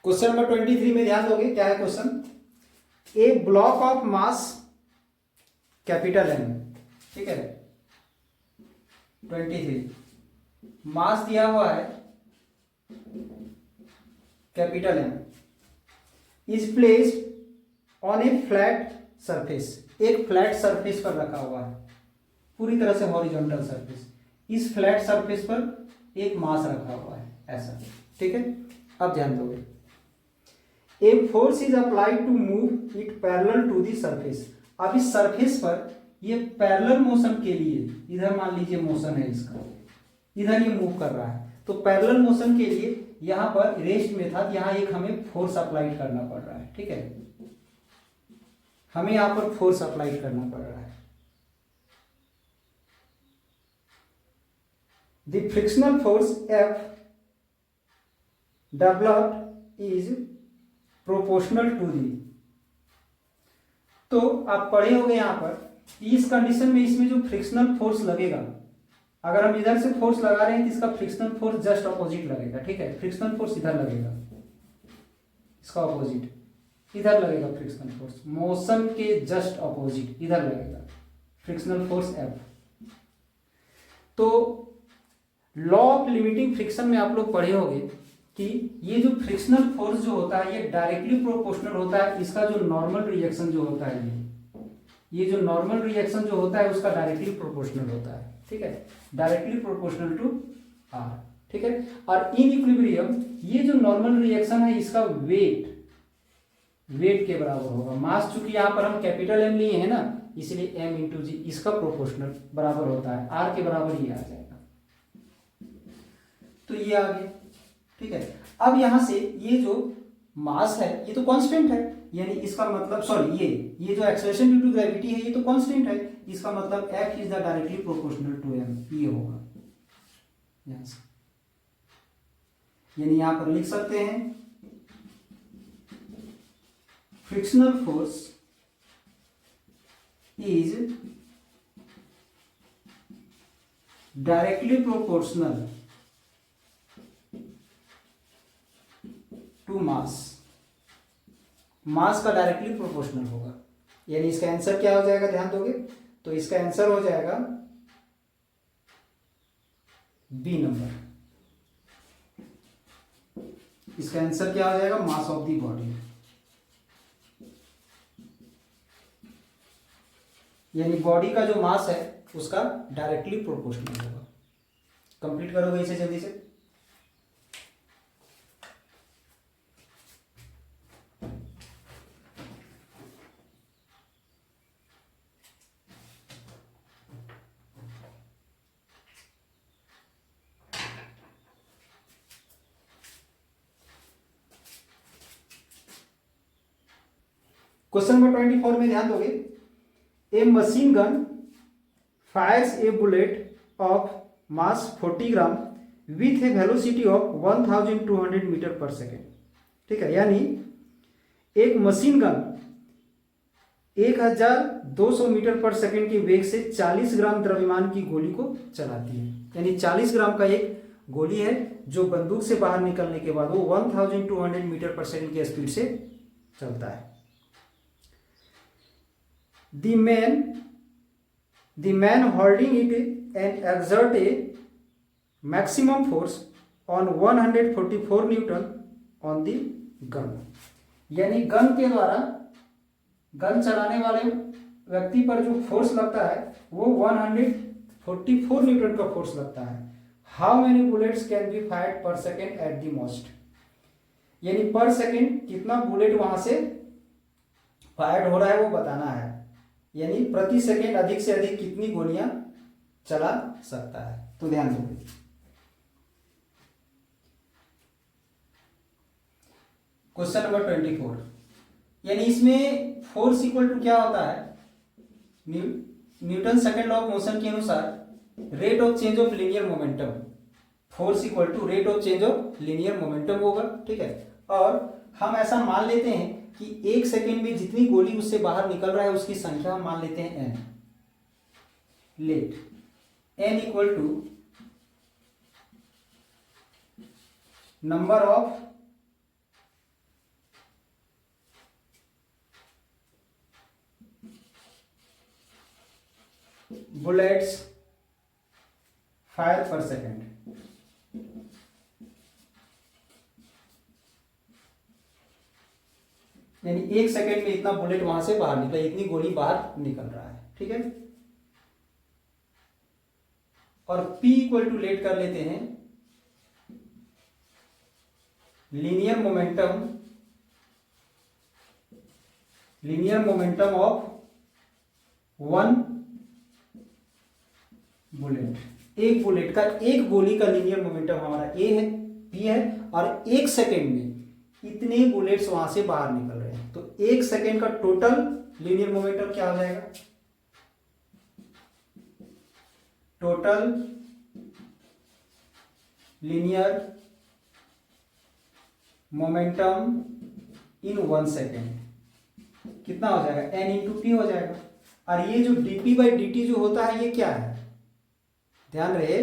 23 में ध्यान दोगे। क्या है question? A block of mass capital M, ठीक है। 23 मास दिया हुआ है capital M, is placed on a flat surface. एक फ्लैट सरफेस पर रखा हुआ है, पूरी तरह से हॉरिजॉन्टल सरफेस। इस फ्लैट सरफेस पर एक मास रखा हुआ है, ऐसा, ठीक है। अब ध्यान दोगे। A force is applied to move it parallel to the surface. अब इस सरफेस पर ये पैरेलल मोशन के लिए, इधर मान लीजिए मोशन है इसका, इधर ये मूव कर रहा है, तो पैरेलल मोशन के लिए यहां पर रेस्ट मेथड, यहां एक हमें फोर्स अप्लाइड करना पड़ रहा है, ठीक है। हमें यहां पर फोर्स अप्लाइड करना पड़ रहा है। The frictional force F developed is proportional to the. तो आप पढ़े होंगे यहां पर इस कंडीशन में इसमें जो फ्रिक्शनल फोर्स लगेगा, अगर हम इधर से फोर्स लगा रहे हैं तो इसका फ्रिक्शनल फोर्स जस्ट ऑपोजिट लगेगा, ठीक है। फ्रिक्शनल फोर्स इधर लगेगा, इसका ऑपोजिट इधर लगेगा। फ्रिक्शनल फोर्स मोशन के जस्ट ऑपोजिट इधर लगेगा फ्रिक्शनल फोर्स F। तो लॉ ऑफ लिमिटिंग फ्रिक्शन में आप लोग पढ़े होंगे कि ये जो फ्रिक्शनल फोर्स जो होता है ये डायरेक्टली प्रोपोर्शनल होता है। इसका जो नॉर्मल रिएक्शन जो होता है, ये जो नॉर्मल रिएक्शन जो होता है उसका डायरेक्टली प्रोपोर्शनल होता है, ठीक है। डायरेक्टली प्रोपोर्शनल टू R, ठीक है। और इन इक्विलिब्रियम ये जो नॉर्मल रिएक्शन है इसका वेट के बराबर होगा। मास चूंकि यहां पर हम कैपिटल M लिए हैं ना, इसलिए M इंटू जी इसका प्रोपोर्शनल बराबर होता है, R के बराबर ये आ जाएगा। तो ये आ गया, ठीक है। अब यहां से ये जो मास है ये तो कांस्टेंट है, यानी इसका मतलब सॉरी ये जो एक्सेलरेशन ड्यू टू ग्रेविटी है ये तो कांस्टेंट है। इसका मतलब F is the directly proportional to M, ये होगा यहां से। यानी यहां पर लिख सकते हैं frictional force is directly proportional to mass. Mass का डायरेक्टली प्रोपोर्शनल होगा, यानी इसका आंसर क्या हो जाएगा, ध्यान दोगे। तो इसका आंसर हो जाएगा बी नंबर। इसका आंसर क्या हो जाएगा, मास ऑफ द बॉडी, यानी बॉडी का जो मास है उसका डायरेक्टली प्रोपोर्शनल होगा। कंप्लीट करोगे इसे जल्दी से। क्वेश्चन नंबर 24 में ध्यान दोगे, a machine gun fires a bullet of mass 40 gram with a velocity of 1200 metre per second. ठीक है, यानी एक machine gun 1200 metre per second के वेग से 40 ग्राम द्रव्यमान की गोली को चलाती है। यानी 40 ग्राम का एक गोली है जो बंदूक से बाहर निकलने के बाद वो 1200 मीटर पर सेकेंड की स्पीड से चलता है। The man holding it and exert a maximum force on 144 Newton on the gun। यानी गन के द्वारा गन चलाने वाले व्यक्ति पर जो फोर्स लगता है वो 144 न्यूटन का फोर्स लगता है। How many bullets can be fired पर सेकेंड एट द मोस्ट, यानी पर सेकेंड कितना बुलेट वहां से फायर्ड हो रहा है वो बताना है, यानी प्रति सेकेंड अधिक से अधिक कितनी गोलियां चला सकता है। तो ध्यान दो, क्वेश्चन नंबर 24, यानी इसमें फोर्स इक्वल टू क्या होता है, Newton second law of motion के अनुसार rate of change of linear momentum, force equal to rate of change of linear momentum होगा। ठीक है, और हम ऐसा मान लेते हैं कि एक सेकेंड में जितनी गोली उससे बाहर निकल रहा है उसकी संख्या हम मान लेते हैं n। Let n equal to number of bullets fire per second. यानी एक सेकेंड में इतना बुलेट वहां से बाहर निकला, इतनी गोली बाहर निकल रहा है। ठीक है, और P इक्वल टू लेट कर लेते हैं linear momentum of one bullet. एक बुलेट का, एक गोली का लीनियर मोमेंटम हमारा A है, P है, और एक सेकेंड में इतने बुलेट्स वहां से बाहर निकल रहे हैं, तो एक सेकेंड का टोटल लीनियर मोमेंटम क्या हो जाएगा, टोटल लीनियर मोमेंटम इन 1 सेकेंड कितना हो जाएगा, n इंटू पी हो जाएगा। और ये जो dp बाई dt जो होता है ये क्या है, ध्यान रहे,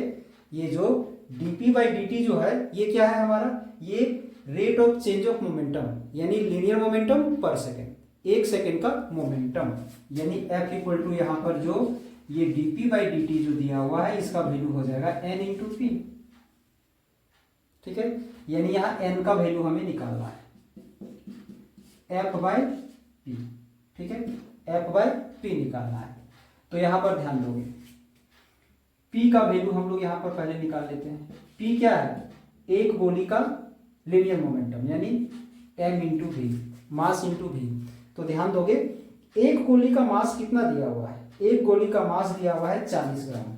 ये जो dp बाई dt जो है ये क्या है हमारा, ये rate of change of momentum, यानी लीनियर मोमेंटम पर सेकेंड, एक सेकेंड का मोमेंटम। यानी f इक्वल टू यहां पर जो ये dp बाई dt जो दिया हुआ है इसका वैल्यू हो जाएगा n इंटू पी। ठीक है, यानी यहां n का वैल्यू हमें निकालना है f बाई पी। ठीक है, f बाई पी निकालना है। तो यहां पर ध्यान दोगे p का वैल्यू हम लोग यहां पर पहले निकाल लेते हैं। p क्या है, एक गोली का लीनियर मोमेंटम, यानी m into v, mass into v. तो ध्यान दोगे एक गोली का मास कितना दिया हुआ है, एक गोली का मास दिया हुआ है 40 ग्राम।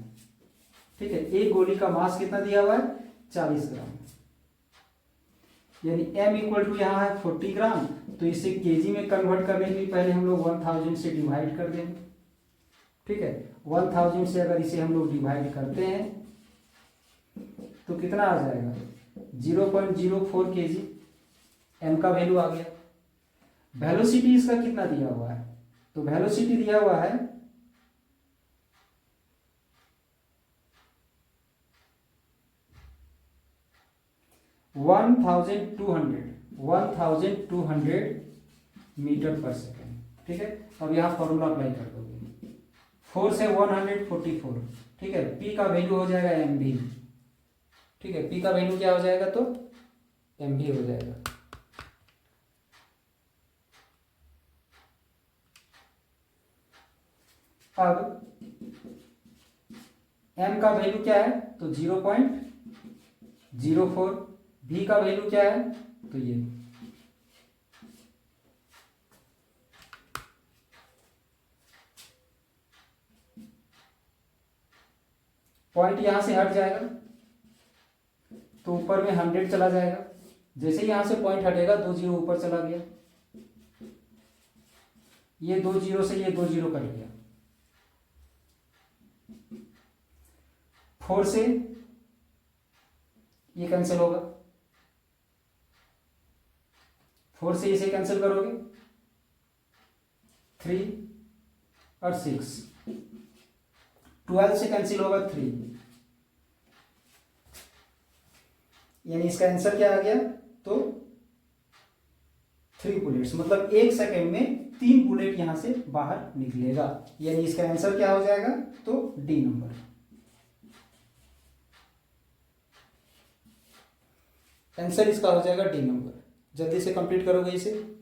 ठीक है, एक गोली का मास कितना दिया हुआ है 40 ग्राम, यानी m इक्वल टू यहाँ है 40 ग्राम। तो इसे केजी में कन्वर्ट करने के लिए पहले हम लोग 1000 से डिवाइड कर देंगे। ठीक है, 1000 से अगर इसे हम लोग डिवाइड करते हैं तो कितना आ जाएगा, 0.04 kg, m का वैल्यू आ गया। वेलोसिटी इसका कितना दिया हुआ है, तो वेलोसिटी दिया हुआ है 1200 मीटर पर सेकेंड। ठीक है, अब यहां फॉर्मूला अप्लाई कर दोगे, फोर्स है 144, ठीक है। पी का वैल्यू हो जाएगा एम भी, ठीक है। पी का वैल्यू क्या हो जाएगा, तो एम भी हो जाएगा। अब एम का वैल्यू क्या है, तो 0.04। भी का वैल्यू क्या है, तो ये पॉइंट यहां से हट जाएगा तो ऊपर में 100 चला जाएगा। जैसे ही यहां से पॉइंट हटेगा 2 जीरो ऊपर चला गया, ये 2 जीरो से ये 2 जीरो कट गया। 4 से ये कैंसिल होगा, 4 से इसे कैंसिल करोगे, 3 और 6, 12 से कैंसिल होगा 3, यानी इसका आंसर क्या आ गया, तो 3 बुलेट्स, मतलब 1 सेकेंड में 3 बुलेट यहां से बाहर निकलेगा, यानी इसका आंसर क्या हो जाएगा, तो डी नंबर। आंसर इसका हो जाएगा डी नंबर। जल्दी से कंप्लीट करोगे इसे।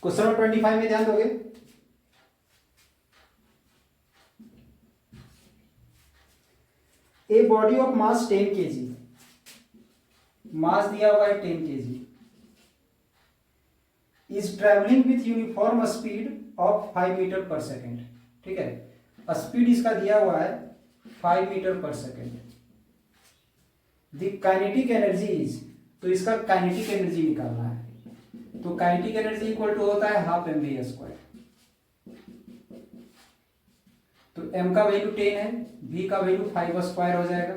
क्वेश्चन नंबर 25 में ध्यान दोगे। A body of mass 10 kg, mass दिया हुआ है 10 kg, is travelling with uniform speed of 5 metre per second, ठीक है। स्पीड इसका दिया हुआ है 5 metre per second. The kinetic energy is, तो इसका काइनेटिक एनर्जी निकालना है। तो काइनेटिक एनर्जी इक्वल टू होता है हाफ एम वी स्क्वायर। तो m का वैल्यू 10 है, v का वैल्यू 5 स्क्वायर हो जाएगा,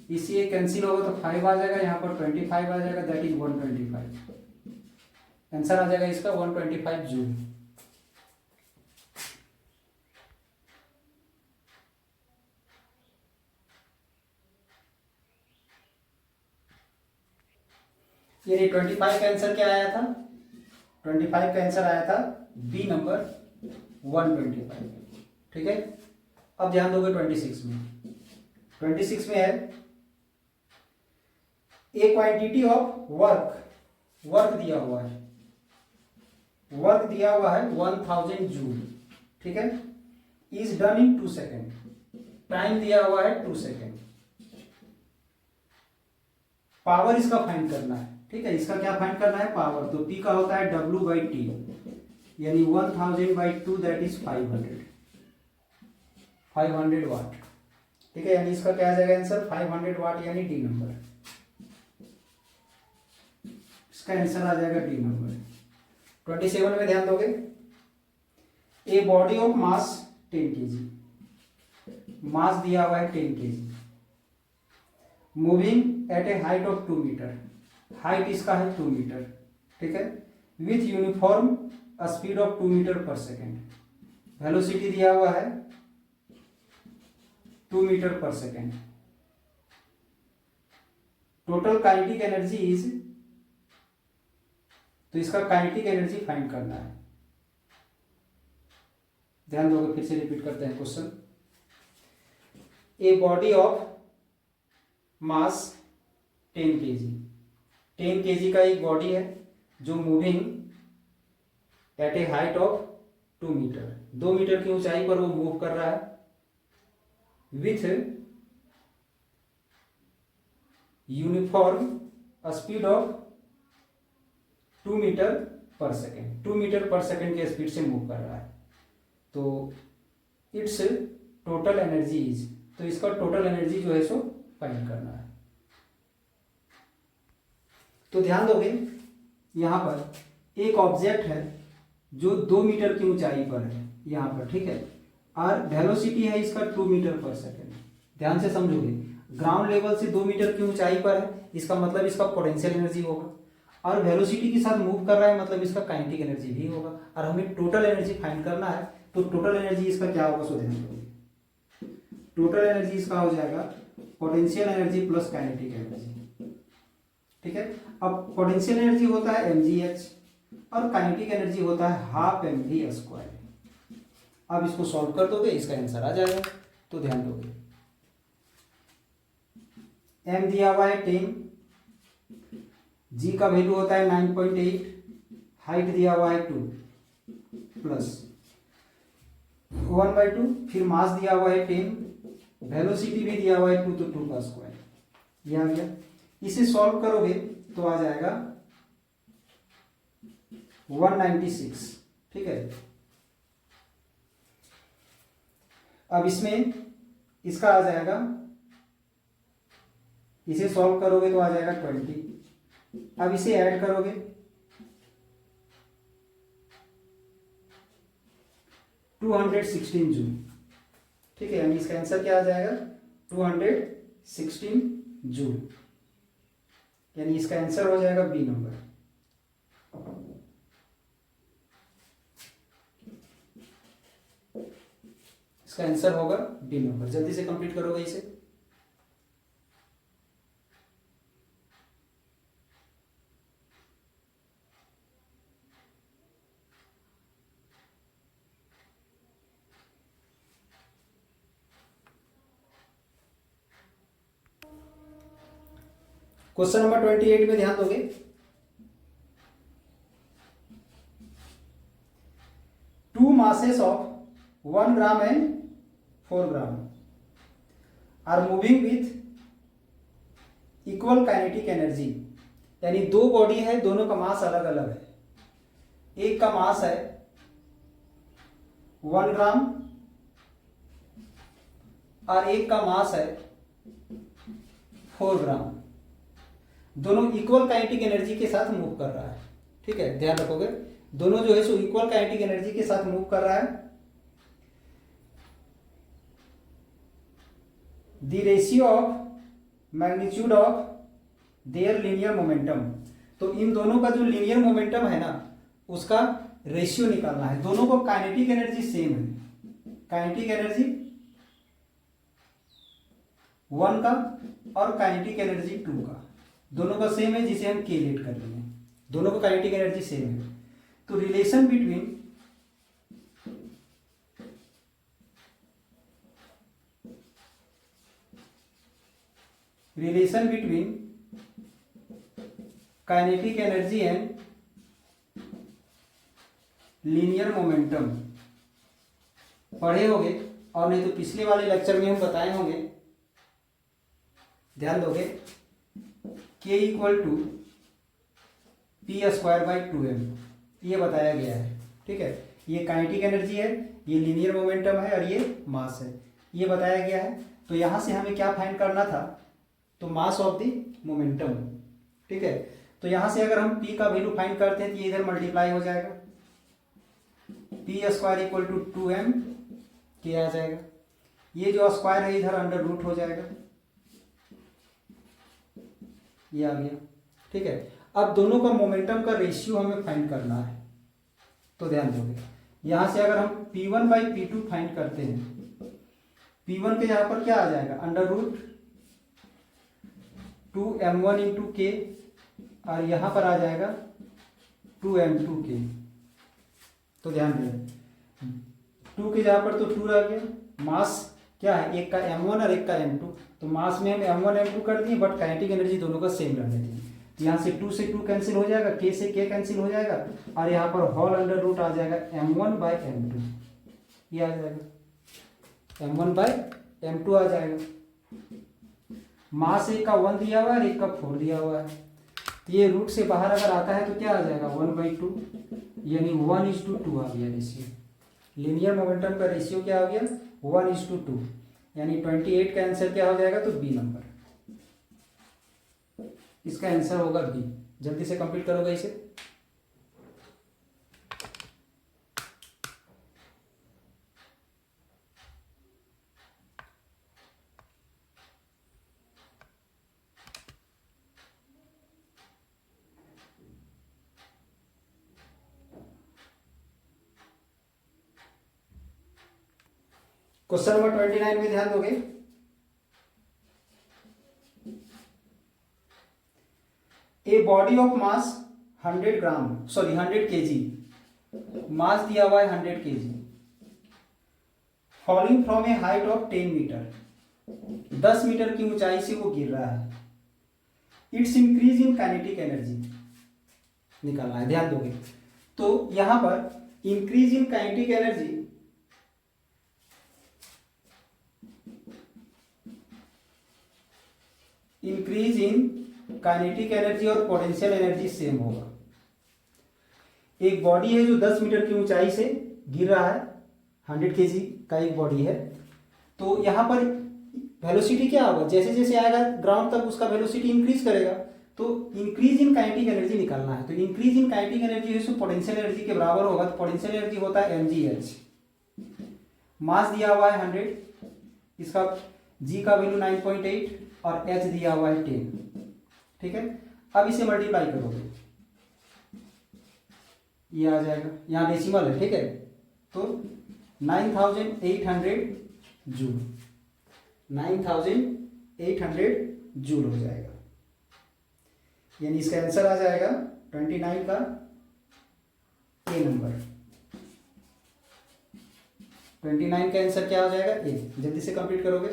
इसी ये कैंसिल होगा तो 5 आ जाएगा, यहाँ पर 25 आ जाएगा, दैट इज 125। आंसर आ जाएगा इसका 125 जूल। ये 25 का आंसर क्या आया था, 25 का आंसर आया था बी नंबर 125, ठीक है। अब ध्यान दोगे 26 में। 26 में है ए क्वांटिटी ऑफ वर्क, वर्क दिया हुआ है, वर्क दिया हुआ है 1000 जूल, ठीक है। Is done in 2 second, time दिया हुआ है 2 सेकेंड। पावर इसका फाइंड करना है, ठीक है। इसका क्या फाइंड करना है, पावर। तो P का होता है W बाई टी, यानी 1000 बाई 2 दैट इज 500 वाट, ठीक है। यानी इसका क्या आ जाएगा आंसर 500 वाट, यानी डी नंबर। इसका आंसर आ जाएगा डी नंबर। 27 में ध्यान दोगे। A body of mass 10 kg, mass दिया हुआ है 10 kg, moving at a height of 2 metre, height इसका है 2 मीटर, ठीक है। With uniform speed of 2 metre per second, velocity दिया हुआ है 2 metre per second. Total kinetic energy is, तो इसका काइनेटिक एनर्जी फाइंड करना है। ध्यान दोगे, फिर से रिपीट करते हैं question. A body of mass 10 kg, 10 kg का एक बॉडी है जो moving at a height of 2 metre, 2 metre की ऊंचाई पर वो मूव कर रहा है, with uniform speed of 2 metre per second, 2 metre per second के स्पीड से मूव कर रहा है। तो इट्स टोटल एनर्जी इज, तो इसका टोटल एनर्जी जो है सो फाइंड करना है। तो ध्यान दोगे यहाँ पर एक ऑब्जेक्ट है जो 2 मीटर की ऊंचाई पर है यहाँ पर, ठीक है, और वेलोसिटी है इसका 2 मीटर पर सेकेंड। ध्यान से समझोगे, ग्राउंड लेवल से 2 मीटर की ऊंचाई पर है, इसका मतलब इसका पोटेंशियल एनर्जी होगा, और वेलोसिटी के साथ मूव कर रहा है मतलब इसका काइनेटिक एनर्जी भी होगा, और हमें टोटल एनर्जी फाइंड करना है। तो टोटल एनर्जी इसका क्या होगा, सो ध्यान दोगे, टोटल एनर्जी इसका हो जाएगा potential energy plus kinetic energy, ठीक है। अब पोटेंशियल एनर्जी होता है mgh और काइनेटिक एनर्जी होता है हाफ mv²। अब इसको सॉल्व कर दोगे, इसका आंसर आ जाएगा। तो ध्यान दोगे, m दिया हुआ है 10, g का वैल्यू होता है 9.8, हाइट दिया हुआ है 2 प्लस 1/2, फिर मास दिया हुआ है 10, वेलोसिटी भी दिया हुआ है 2, तो 2 का स्क्वायर, ये आ गया। इसे सॉल्व करोगे तो आ जाएगा 196, ठीक है। अब इसमें इसका आ जाएगा, इसे सॉल्व करोगे तो आ जाएगा 20। अब इसे ऐड करोगे, टू 216 जूल, ठीक है, यानी इसका आंसर क्या आ जाएगा 216 जूल, यानी इसका आंसर हो जाएगा बी नंबर। इसका आंसर होगा बी नंबर। जल्दी से कंप्लीट करोगे इसे। क्वेश्चन नंबर 28 में ध्यान दोगे, to masses of 1 gram and 4 gram are moving with equal kinetic energy, यानी दो बॉडी है, दोनों का मास अलग अलग है। एक का मास है 1 ग्राम और एक का मास है 4 ग्राम, दोनों इक्वल काइनेटिक एनर्जी के साथ मूव कर रहा है, ठीक है। ध्यान रखोगे, दोनों जो है सो इक्वल काइनेटिक एनर्जी के साथ मूव कर रहा है। The ratio of magnitude of their linear momentum, तो इन दोनों का जो लीनियर मोमेंटम है ना, उसका रेशियो निकालना है। दोनों को काइनेटिक एनर्जी सेम है, काइनेटिक एनर्जी 1 का और काइनेटिक एनर्जी 2 का, दोनों का सेम है, जिसे हम के लेट कर लेंगे। दोनों को काइनेटिक एनर्जी सेम है, तो relation between kinetic energy and linear momentum पढ़े होंगे, और नहीं तो पिछले वाले लेक्चर में हम बताए होंगे। ध्यान दोगे, K इक्वल टू p²/2m, ये बताया गया है, ठीक है। ये काइनेटिक एनर्जी है, ये लीनियर मोमेंटम है और ये मास है, ये बताया गया है। तो यहां से हमें क्या फाइंड करना था, तो मास ऑफ द मोमेंटम, ठीक है। तो यहां से अगर हम p का वैल्यू फाइंड करते हैं तो ये इधर मल्टीप्लाई हो जाएगा, p² equal to 2m K आ जाएगा। ये जो स्क्वायर है इधर अंडर रूट हो जाएगा, ये आ गया, ठीक है। अब दोनों का मोमेंटम का रेशियो हमें फाइंड करना है। तो ध्यान दोगे, यहां से अगर हम P1/P2 फाइंड करते हैं, P1 के यहां पर क्या आ जाएगा, अंडर रूट 2m1 इंटू के, और यहां पर आ जाएगा 2m2k। तो ध्यान दें, 2 के जहां पर तो 2 आ गया, मास क्या है, एक का m1 और एक का m2, तो मास में हम m1 m2 कर दिए, बट काइनेटिक एनर्जी दोनों का सेम रहने दी। यहाँ से 2 से 2 कैंसिल हो जाएगा, k से k कैंसिल हो जाएगा, और यहाँ पर होल अंडर रूट आ जाएगा m1/m2, ये आ जाएगा m1/m2 आ जाएगा। मास एक का 1 दिया हुआ है और एक का 4 दिया हुआ है, ये रूट से बाहर अगर आता है तो क्या आ जाएगा 1/2, यानी 1:2 आ गया रेशियो। लीनियर मोमेंटम का रेशियो क्या आ गया 1:2, यानी 28 का आंसर क्या हो जाएगा तो बी नंबर, इसका आंसर होगा बी। जल्दी से कंप्लीट करोगे इसे। क्वेश्चन नंबर 29 में ध्यान दोगे। A body of mass 100 gram, sorry 100 KG, mass दिया हुआ है 100 KG, falling from a height of 10 metre, 10 metre की ऊंचाई से वो गिर रहा है। Its increase in kinetic energy निकालना है, ध्यान दोगे। तो यहां पर increase in kinetic energy, increase in kinetic energy और पोटेंशियल एनर्जी सेम होगा। एक बॉडी है जो 10 मीटर की ऊंचाई से गिर रहा है, 100 केजी का एक बॉडी है, तो यहां पर वेलोसिटी क्या होगा, जैसे जैसे आएगा ग्राउंड तक उसका वेलोसिटी इंक्रीज करेगा। तो इंक्रीज इन काइनेटिक एनर्जी निकालना है। तो इंक्रीज इन काइनेटिक एनर्जी है पोटेंशियल एनर्जी के बराबर होगा। तो पोटेंशियल एनर्जी होता है mgh। मास दिया हुआ है 100, इसका g का वैल्यू 9.8 और h दिया हुआ है 10, ठीक है। अब इसे मल्टीप्लाई करोगे, ये आ जाएगा, यहाँ डेसिमल है, ठीक है। तो 9800 जूल, 9800 जूल हो जाएगा, यानी इसका आंसर आ जाएगा 29 का ए नंबर। 29 का आंसर क्या हो जाएगा ए। जल्दी से कंप्लीट करोगे।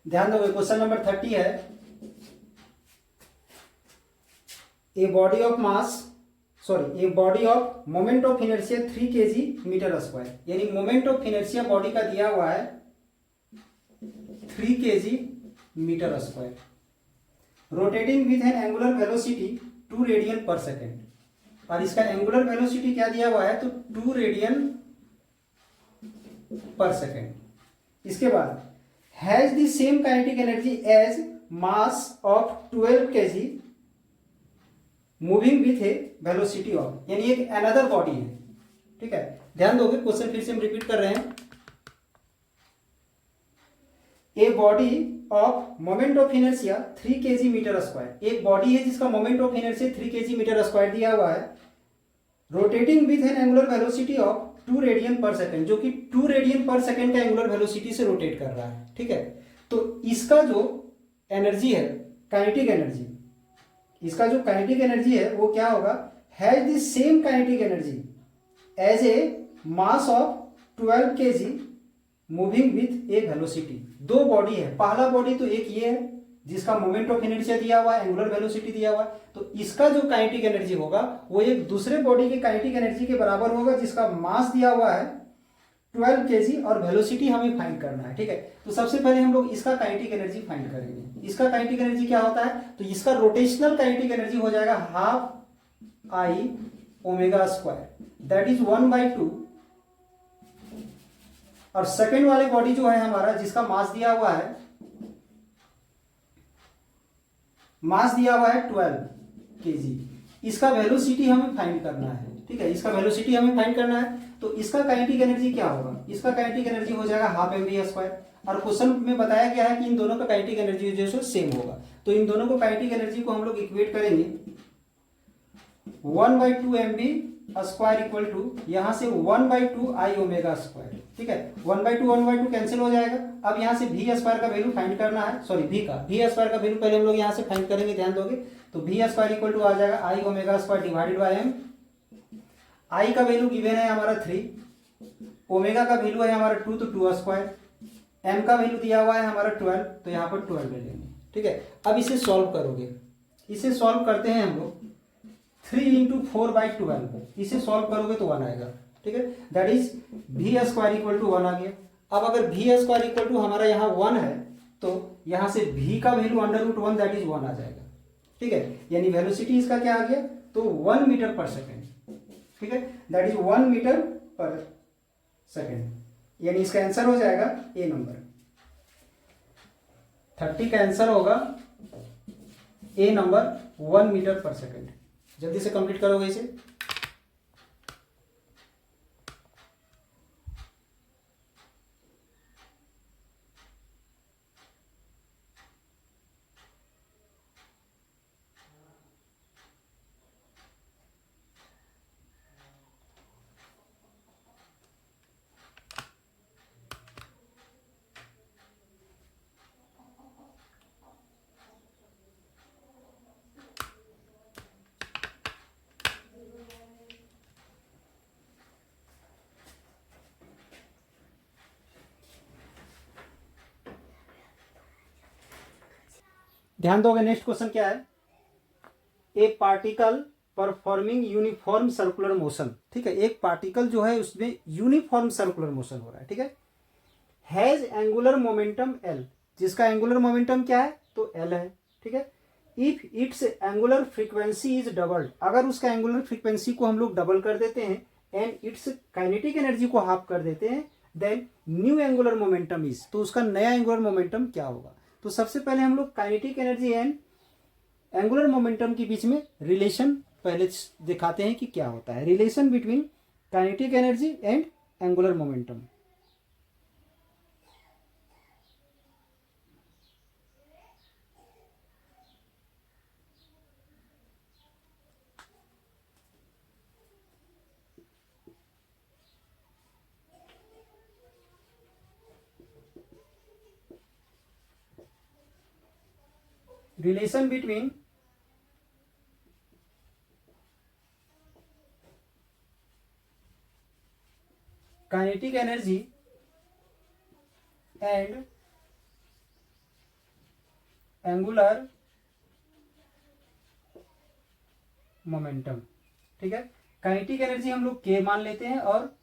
ध्यान दोगे, क्वेश्चन नंबर 30 है। A body of mass, sorry, a body of moment of inertia 3 kg metre square, यानी मोमेंट ऑफ इनर्शिया बॉडी का दिया हुआ है 3 kg metre square, rotating with an angular velocity 2 radian per second. और इसका angular velocity क्या दिया हुआ है तो 2 रेडियन पर सेकेंड। इसके बाद has the same kinetic energy as mass of 12 kg moving with a velocity of, यानी एक अनदर बॉडी है, ठीक है। ध्यान दोगे, क्वेश्चन फिर से हम रिपीट कर रहे हैं। A body of moment of inertia 3 kg metre square, एक बॉडी है जिसका moment of inertia 3 kg metre square दिया हुआ है, rotating with an angular velocity of 2 radian per second, जो कि 2 रेडियन पर सेकेंड का एंगुलर वेलोसिटी से रोटेट कर रहा है, ठीक है। तो इसका जो एनर्जी है काइनेटिक एनर्जी, इसका जो काइनेटिक एनर्जी है वो क्या होगा, has the same kinetic energy as a mass of 12 kg moving with a velocity. दो बॉडी है, पहला बॉडी तो एक ये है जिसका मोमेंट ऑफ इनर्शिया दिया हुआ है, एंगुलर वेलोसिटी दिया हुआ है, तो इसका जो काइनेटिक एनर्जी होगा वो एक दूसरे बॉडी के काइनेटिक एनर्जी के बराबर होगा जिसका मास दिया हुआ है 12 kg और वेलोसिटी हमें फाइंड करना है, ठीक है। तो सबसे पहले हम लोग इसका काइनेटिक एनर्जी फाइंड करेंगे। इसका काइनेटिक एनर्जी क्या होता है, तो इसका रोटेशनल काइनेटिक एनर्जी हो जाएगा half I omega square, that is 1/2। और सेकेंड वाले बॉडी जो है हमारा, जिसका मास दिया हुआ है, मास दिया हुआ है 12 kg, इसका वेलोसिटी हमें फाइंड करना है, ठीक है। इसका वेलोसिटी हमें फाइंड करना है, तो इसका काइनेटिक एनर्जी क्या होगा, इसका काइनेटिक एनर्जी हो जाएगा हाफ mv स्क्वायर। और क्वेश्चन में बताया गया है कि इन दोनों का काइनेटिक एनर्जी जो है सेम होगा, तो इन दोनों को काइनेटिक एनर्जी को हम लोग इक्वेट करेंगे। 1/2 mv² इक्वल टू यहाँ से 1/2 आई ओमेगा स्क्वायर, ठीक है। 1/2 कैंसिल हो जाएगा। अब यहाँ से वी स्क्वायर का वैल्यू फाइंड करना है, सॉरी वी स्क्वायर का वैल्यू पहले हम लोग यहाँ से फाइंड करेंगे, ध्यान दोगे। तो वी स्क्वायर इक्वल टू आ जाएगा I omega square divided by M. I का वैल्यू गिवन है हमारा 3, ओमेगा का वैल्यू है हमारा 2 तो 2 स्क्वायर, एम का वैल्यू दिया हुआ है हमारा 12 तो यहाँ पर 12 ले लेंगे, ठीक है। अब इसे सॉल्व करोगे, इसे सॉल्व करते हैं हम लोग 3 × 4/12, इसे सॉल्व करोगे तो 1 आएगा, ठीक है। That is v square equal to 1 आ गया। अब अगर वी स्क्वायर इक्वल टू हमारा यहाँ 1 है तो यहाँ से v का वैल्यू √1 दैट इज 1 आ जाएगा, ठीक है। यानी वेलोसिटी इसका क्या आ गया, तो 1 मीटर पर सेकेंड, ठीक है। That is 1 metre per second, यानी इसका आंसर हो जाएगा ए नंबर। 30 का आंसर होगा ए नंबर 1 मीटर पर सेकेंड। जल्दी से कंप्लीट करोगे इसे। ध्यान दोगे, नेक्स्ट क्वेश्चन क्या है, ए particle performing uniform circular motion, ठीक है। एक पार्टिकल जो है उसमें यूनिफॉर्म सर्कुलर मोशन हो रहा है, ठीक है। हैज एंगुलर मोमेंटम एल, जिसका एंगुलर मोमेंटम क्या है, तो एल है, ठीक है। If it's angular frequency is doubled, अगर उसका एंगुलर फ्रीक्वेंसी को हम लोग डबल कर देते हैं एंड इट्स काइनेटिक एनर्जी को हाफ कर देते हैं, then new angular momentum is, तो उसका नया एंगुलर मोमेंटम क्या होगा। तो सबसे पहले हम लोग kinetic energy and angular momentum के बीच में रिलेशन पहले दिखाते हैं कि क्या होता है, relation between kinetic energy and angular momentum. Relation between kinetic energy and angular momentum, ठीक है। काइनेटिक एनर्जी हम लोग के मान लेते हैं और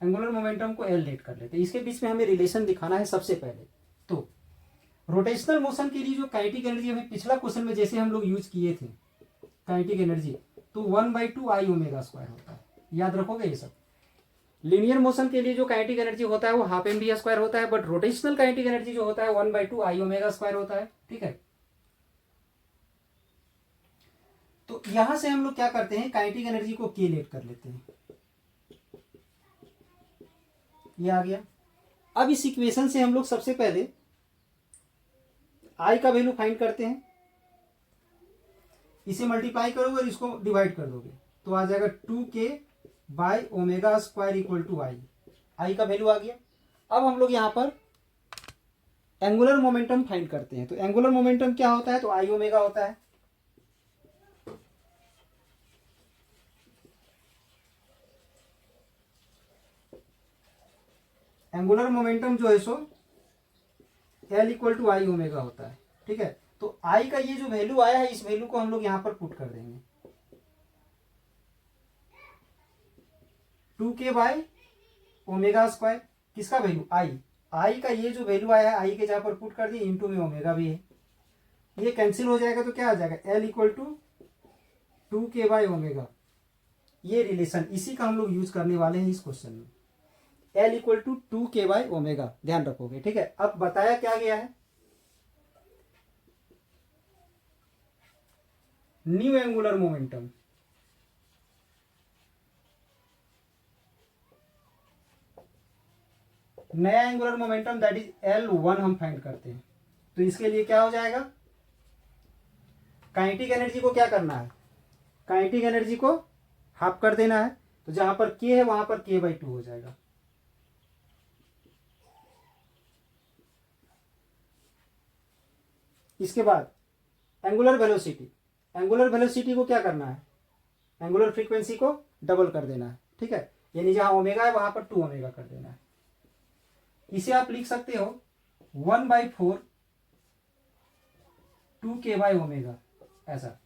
एंगुलर मोमेंटम को एल लेट कर लेते हैं। इसके बीच में हमें रिलेशन दिखाना है सबसे पहले। तो रोटेशनल मोशन के लिए जो काइनेटिक एनर्जी हमें पिछला क्वेश्चन में जैसे हम लोग यूज किए थे काइनेटिक एनर्जी, तो 1/2 आई ओमेगा स्क्वायर होता है, याद रखोगे ये सब। लीनियर मोशन के लिए जो काइनेटिक एनर्जी होता है वो हाफ एम वी स्क्वायर होता है, बट रोटेशनल काइनेटिक एनर्जी जो होता है 1/2 आई ओमेगा स्क्वायर होता है, ठीक है। तो यहां से हम लोग क्या करते हैं, काइनेटिक एनर्जी को के लेट कर लेते हैं, ये आ गया। अब इस इक्वेशन से हम लोग सबसे पहले आई का वैल्यू फाइंड करते हैं, इसे मल्टीप्लाई करोगे और इसको डिवाइड कर दोगे तो आ जाएगा 2k/ओमेगा स्क्वायर इक्वल टू आई, आई का वैल्यू आ गया। अब हम लोग यहां पर एंगुलर मोमेंटम फाइंड करते हैं, तो एंगुलर मोमेंटम क्या होता है, तो आई ओमेगा होता है। एंगुलर मोमेंटम जो है so L equal to I omega होता है, ठीक है। तो आई का ये जो वैल्यू आया है इस वैल्यू को हम लोग यहां पर पुट कर देंगे, 2k/ओमेगा स्क्वायर, किसका वैल्यू, आई, आई का ये जो वैल्यू आया है आई के जहां पर पुट कर दिए, इंटू में ओमेगा भी है, ये कैंसिल हो जाएगा तो क्या आ जाएगा, एल इक्वल टू 2k/ओमेगा। ये रिलेशन इसी का हम लोग यूज करने वाले हैं इस क्वेश्चन में, एल इक्वल टू 2k/ओमेगा, ध्यान रखोगे, ठीक है। अब बताया क्या गया है, न्यू एंगुलर मोमेंटम, नया angular momentum that is L1 हम फाइंड करते हैं। तो इसके लिए क्या हो जाएगा, काइनेटिक एनर्जी को क्या करना है, काइनेटिक एनर्जी को हाफ कर देना है, तो जहां पर k है वहां पर k/2 हो जाएगा। इसके बाद एंगुलर वेलोसिटी, एंगुलर वेलोसिटी को क्या करना है, एंगुलर फ्रीक्वेंसी को डबल कर देना है, ठीक है, यानी जहां ओमेगा है वहां पर 2 ओमेगा कर देना है। इसे आप लिख सकते हो 1/4 2k/ओमेगा, ऐसा।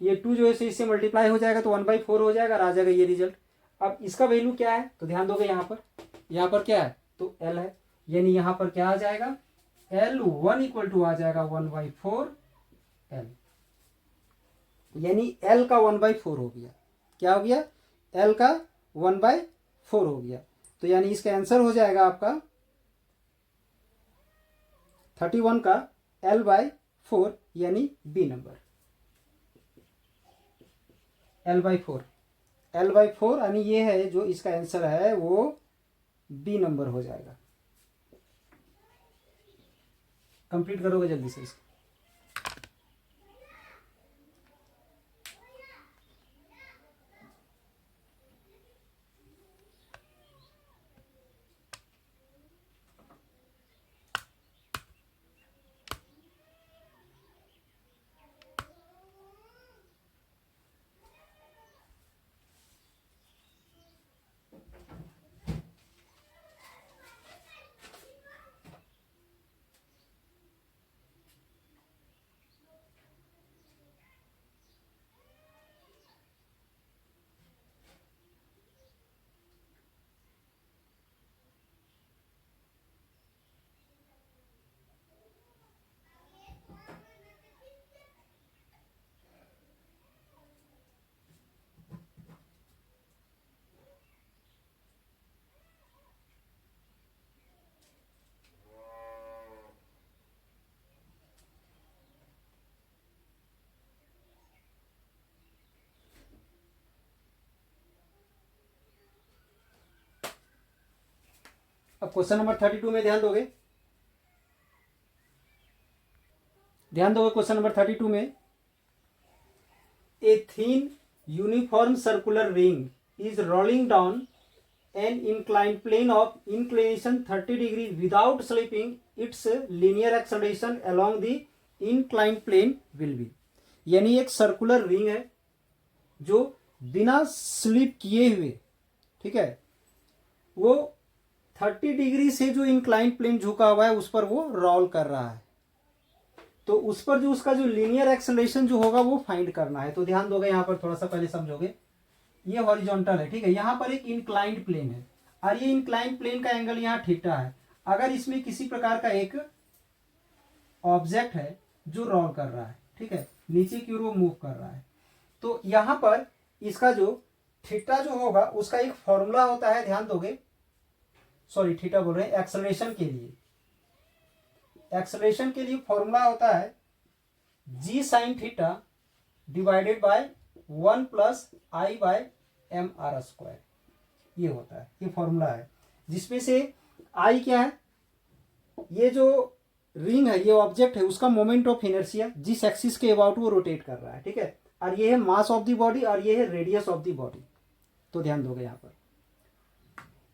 ये 2 जो है इससे मल्टीप्लाई हो जाएगा तो 1/4 हो जाएगा और आ जाएगा ये रिजल्ट। अब इसका वैल्यू क्या है तो ध्यान दोगे, यहाँ पर क्या है तो L है, यानी यहाँ पर क्या आ जाएगा L1 इक्वल टू आ जाएगा 1/4 L, यानी L का 1/4 हो गया। क्या हो गया, L का 1/4 हो गया। तो यानी इसका आंसर हो जाएगा आपका 31 का L/4, यानी बी नंबर L/4, L/4 यानी ये है जो इसका आंसर है वो बी नंबर हो जाएगा। कंप्लीट करोगे जल्दी से इसको। अब क्वेश्चन नंबर 32 में ध्यान दोगे, क्वेश्चन नंबर 32 में a thin uniform circular ring is rolling down an inclined plane of inclination 30 degree without slipping, its linear acceleration along the inclined plane will be. यानी एक सर्कुलर रिंग है जो बिना slip किए हुए, ठीक है, वो 30 डिग्री से जो इंक्लाइंड प्लेन झुका हुआ है उस पर वो रोल कर रहा है, तो उस पर जो उसका जो लीनियर एक्सेलरेशन जो होगा वो फाइंड करना है। तो ध्यान दोगे, यहाँ पर थोड़ा सा पहले समझोगे, ये हॉरिजॉन्टल है, ठीक है, यहाँ पर एक इंक्लाइंड प्लेन है और ये इंक्लाइंड प्लेन का एंगल यहाँ थीटा है। अगर इसमें किसी प्रकार का एक ऑब्जेक्ट है जो रोल कर रहा है, ठीक है, नीचे की ओर वो मूव कर रहा है, तो यहाँ पर इसका जो थीटा जो होगा उसका एक फॉर्मूला होता है, ध्यान दोगे, सॉरी थीटा बोल रहे हैं, एक्सेलरेशन के लिए, एक्सेलरेशन के लिए फॉर्मूला होता है g sin theta divided by 1 plus I/mr², ये होता है, ये फॉर्मूला है, जिसमें से I क्या है, ये जो रिंग है, ये ऑब्जेक्ट है, उसका मोमेंट ऑफ इनर्शिया जिस एक्सिस के अबाउट वो रोटेट कर रहा है, ठीक है, और ये है मास ऑफ द बॉडी और ये है रेडियस ऑफ द बॉडी। तो ध्यान दोगे यहाँ पर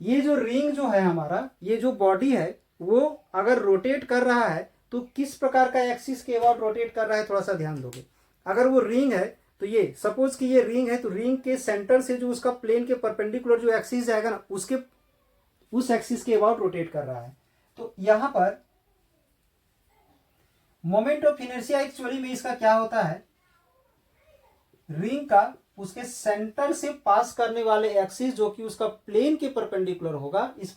ये जो रिंग जो है हमारा, ये जो बॉडी है वो अगर रोटेट कर रहा है तो किस प्रकार का एक्सिस के अबाउट रोटेट कर रहा है, थोड़ा सा ध्यान दोगे। अगर वो रिंग है तो ये सपोज कि ये रिंग है, तो रिंग के सेंटर से जो उसका प्लेन के परपेंडिकुलर जो एक्सिस जाएगा ना, उसके उस एक्सिस के अबाउट रोटेट कर रहा है। तो यहां पर मोमेंट ऑफ इनर्शिया एक्चुअली में इसका क्या होता है, रिंग का उसके सेंटर से पास करने वाले एक्सिस जो कि उसका प्लेन के परपेंडिकुलर होगा, इस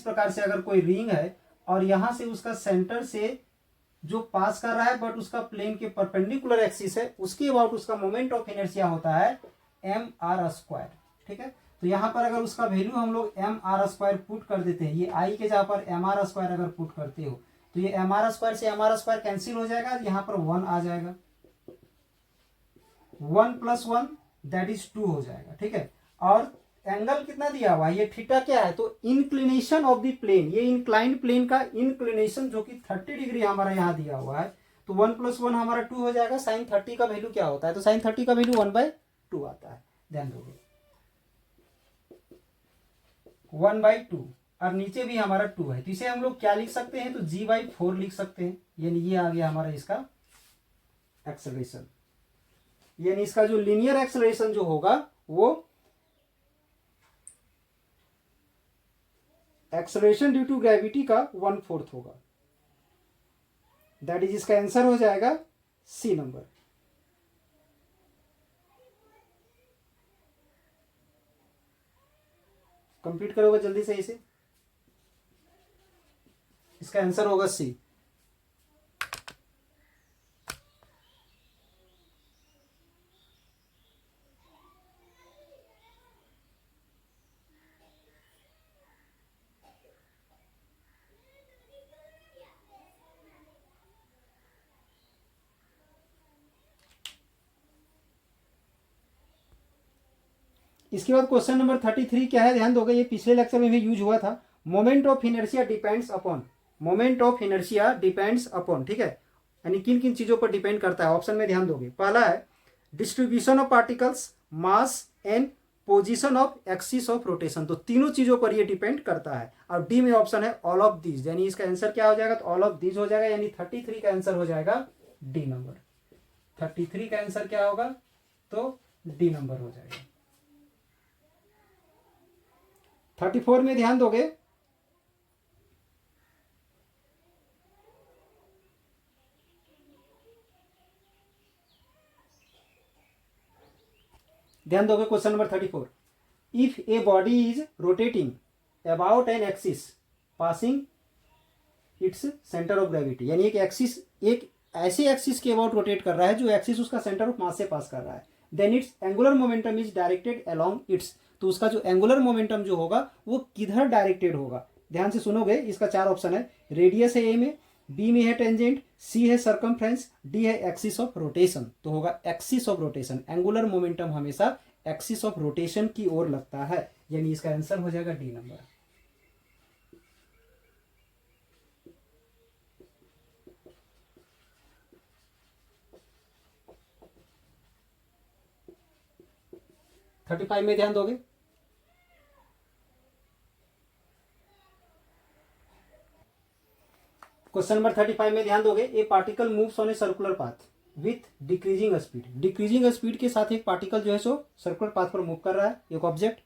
प्रकार से अगर कोई रिंग है और यहां से उसका सेंटर से जो पास कर रहा है बट उसका प्लेन के परपेंडिकुलर एक्सिस है, उसके अबाउट उसका मोमेंट ऑफ इनर्शिया होता है mr², ठीक है। तो यहां पर अगर उसका वैल्यू हम लोग mr² पुट कर देते हैं, ये I के जगह पर mr² अगर पुट करते हो तो ये mr² से mr² कैंसिल हो जाएगा, यहाँ पर 1 आ जाएगा, 1 + 1 दैट इज 2 हो जाएगा, ठीक है। और एंगल कितना दिया हुआ है, ये थीटा क्या है, तो इंक्लिनेशन ऑफ द प्लेन, ये इंक्लाइंड प्लेन का इंक्लिनेशन जो कि 30 डिग्री हमारा यहाँ दिया हुआ है, तो 1 + 1 हमारा 2 हो जाएगा। साइन 30 का वैल्यू क्या होता है, तो साइन 30 का वैल्यू 1/2 आता है, ध्यान दोगे 1/2, और नीचे भी हमारा 2 है, तो इसे हम लोग क्या लिख सकते हैं, तो g/4 लिख सकते हैं। यानी ये आ गया हमारा इसका एक्सेलरेशन, यानी इसका जो लीनियर एक्सेलरेशन जो होगा वो एक्सेलरेशन ड्यू टू ग्रेविटी का 1/4 होगा। दैट इज, इसका आंसर हो जाएगा सी नंबर। कंप्लीट करोगे जल्दी से इसे, इसका आंसर होगा सी। इसके बाद क्वेश्चन नंबर 33 क्या है, ध्यान दोगे, ये पिछले लेक्चर में भी यूज हुआ था। Moment of inertia depends upon, moment of inertia depends upon, ठीक है, यानी किन किन चीजों पर डिपेंड करता है, ऑप्शन में ध्यान दोगे। पहला है distribution of particles, mass and position of axis of rotation, तो तीनों चीजों पर ये डिपेंड करता है। और डी में ऑप्शन है ऑल ऑफ दीज, यानी इसका आंसर क्या हो जाएगा, तो ऑल ऑफ दीज हो जाएगा, यानी 33 का आंसर हो जाएगा डी नंबर। 33 का आंसर क्या होगा, तो डी नंबर हो जाएगा। 34 में ध्यान दोगे, ध्यान दोगे question number 34, if A body is rotating about an axis passing its centre of gravity, यानी एक एक्सिस, एक ऐसे एक्सिस के अबाउट रोटेट कर रहा है जो एक्सिस उसका सेंटर ऑफ मास से पास कर रहा है, then its angular momentum is directed along its, तो उसका जो एंगुलर मोमेंटम जो होगा वो किधर डायरेक्टेड होगा। ध्यान से सुनोगे, इसका 4 ऑप्शन है, रेडियस है ए में, बी में है टेंजेंट, सी है सरकमफ्रेंस, डी है एक्सिस ऑफ रोटेशन, तो होगा axis of rotation. Angular momentum हमेशा एक्सिस ऑफ रोटेशन की ओर लगता है, यानी इसका आंसर हो जाएगा डी नंबर। थर्टी 35 में ध्यान दोगे, क्वेश्चन नंबर 35 में ध्यान दोगे, ए particle moves on a circular path with decreasing speed, decreasing speed के साथ एक पार्टिकल जो है सो सर्कुलर पाथ पर मूव कर रहा है, एक object,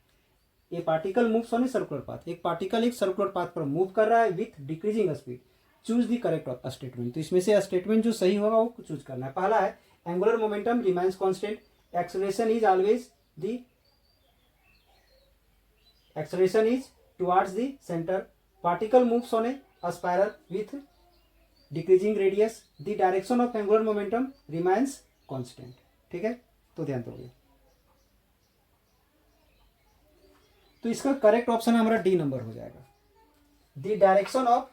A particle moves on a circular path, एक पार्टिकल एक सर्कुलर पाथ पर मूव कर रहा है with decreasing speed, choose the correct statement, तो इसमें से स्टेटमेंट जो सही होगा वो चूज करना है। पहला है angular momentum remains constant, acceleration is always the, acceleration is towards the center, particle moves on a spiral with decreasing radius, the direction of angular momentum remains constant, ठीक है, तो ध्यान दोगे। तो इसका करेक्ट ऑप्शन हमारा डी नंबर हो जाएगा, the direction of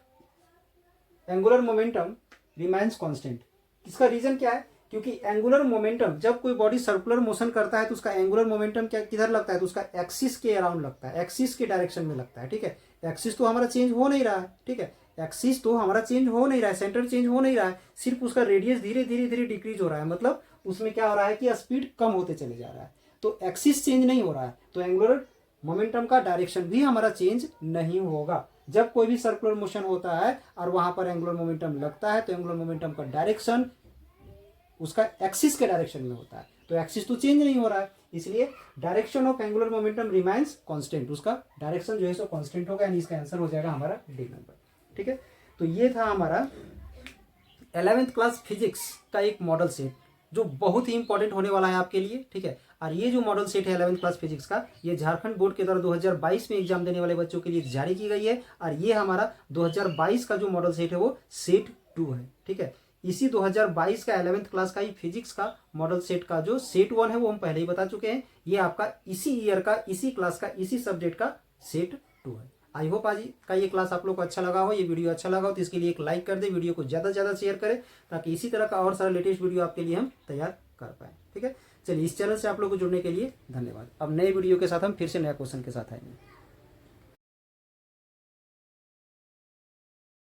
angular momentum remains constant. इसका रीजन क्या है, क्योंकि एंगुलर मोमेंटम, जब कोई बॉडी सर्कुलर मोशन करता है तो उसका एंगुलर मोमेंटम क्या किधर लगता है, तो उसका एक्सिस के अराउंड लगता है, एक्सिस के डायरेक्शन में लगता है, ठीक है। एक्सिस तो हमारा चेंज हो नहीं रहा है, ठीक है, एक्सिस तो हमारा चेंज हो नहीं रहा है, सेंटर चेंज हो नहीं रहा है, सिर्फ उसका रेडियस धीरे धीरे धीरे डिक्रीज हो रहा है, मतलब उसमें क्या हो रहा है कि स्पीड कम होते चले जा रहा है, तो एक्सिस चेंज नहीं हो रहा है, तो एंगुलर मोमेंटम का डायरेक्शन भी हमारा चेंज नहीं होगा। जब कोई भी सर्कुलर मोशन होता है और वहां पर एंगुलर मोमेंटम लगता है तो एंगुलर मोमेंटम का डायरेक्शन उसका एक्सिस के डायरेक्शन में होता है, तो एक्सिस तो चेंज नहीं हो रहा है, इसलिए direction of angular momentum remains constant, उसका डायरेक्शन जो है सो कांस्टेंट होगा, यानी इसका आंसर हो जाएगा हमारा डी नंबर, ठीक है। तो ये था हमारा 11th क्लास फिजिक्स का एक मॉडल सेट जो बहुत ही इंपॉर्टेंट होने वाला है आपके लिए, ठीक है। और ये जो मॉडल सेट है 11th क्लास फिजिक्स का, ये झारखंड बोर्ड के द्वारा 2022 में एग्जाम देने वाले बच्चों के लिए जारी की गई है, और ये हमारा 2022 का जो मॉडल सेट है वो सेट 2 है, ठीक है। इसी 2022 का 11th क्लास का ही फिजिक्स का मॉडल सेट का जो सेट 1 है वो हम पहले ही बता चुके हैं, ये आपका इसी ईयर का, इसी क्लास का, इसी सब्जेक्ट का सेट 2 है। आई होप आज का ये क्लास आप लोग को अच्छा लगा हो, ये वीडियो अच्छा लगा हो तो इसके लिए एक लाइक कर दे, वीडियो को ज़्यादा से ज़्यादा शेयर करें ताकि इसी तरह का और सारा लेटेस्ट वीडियो आपके लिए हम तैयार कर पाएँ, ठीक है। चलिए, इस चैनल से आप लोग को जुड़ने के लिए धन्यवाद। अब नए वीडियो के साथ हम फिर से नया क्वेश्चन के साथ आएंगे।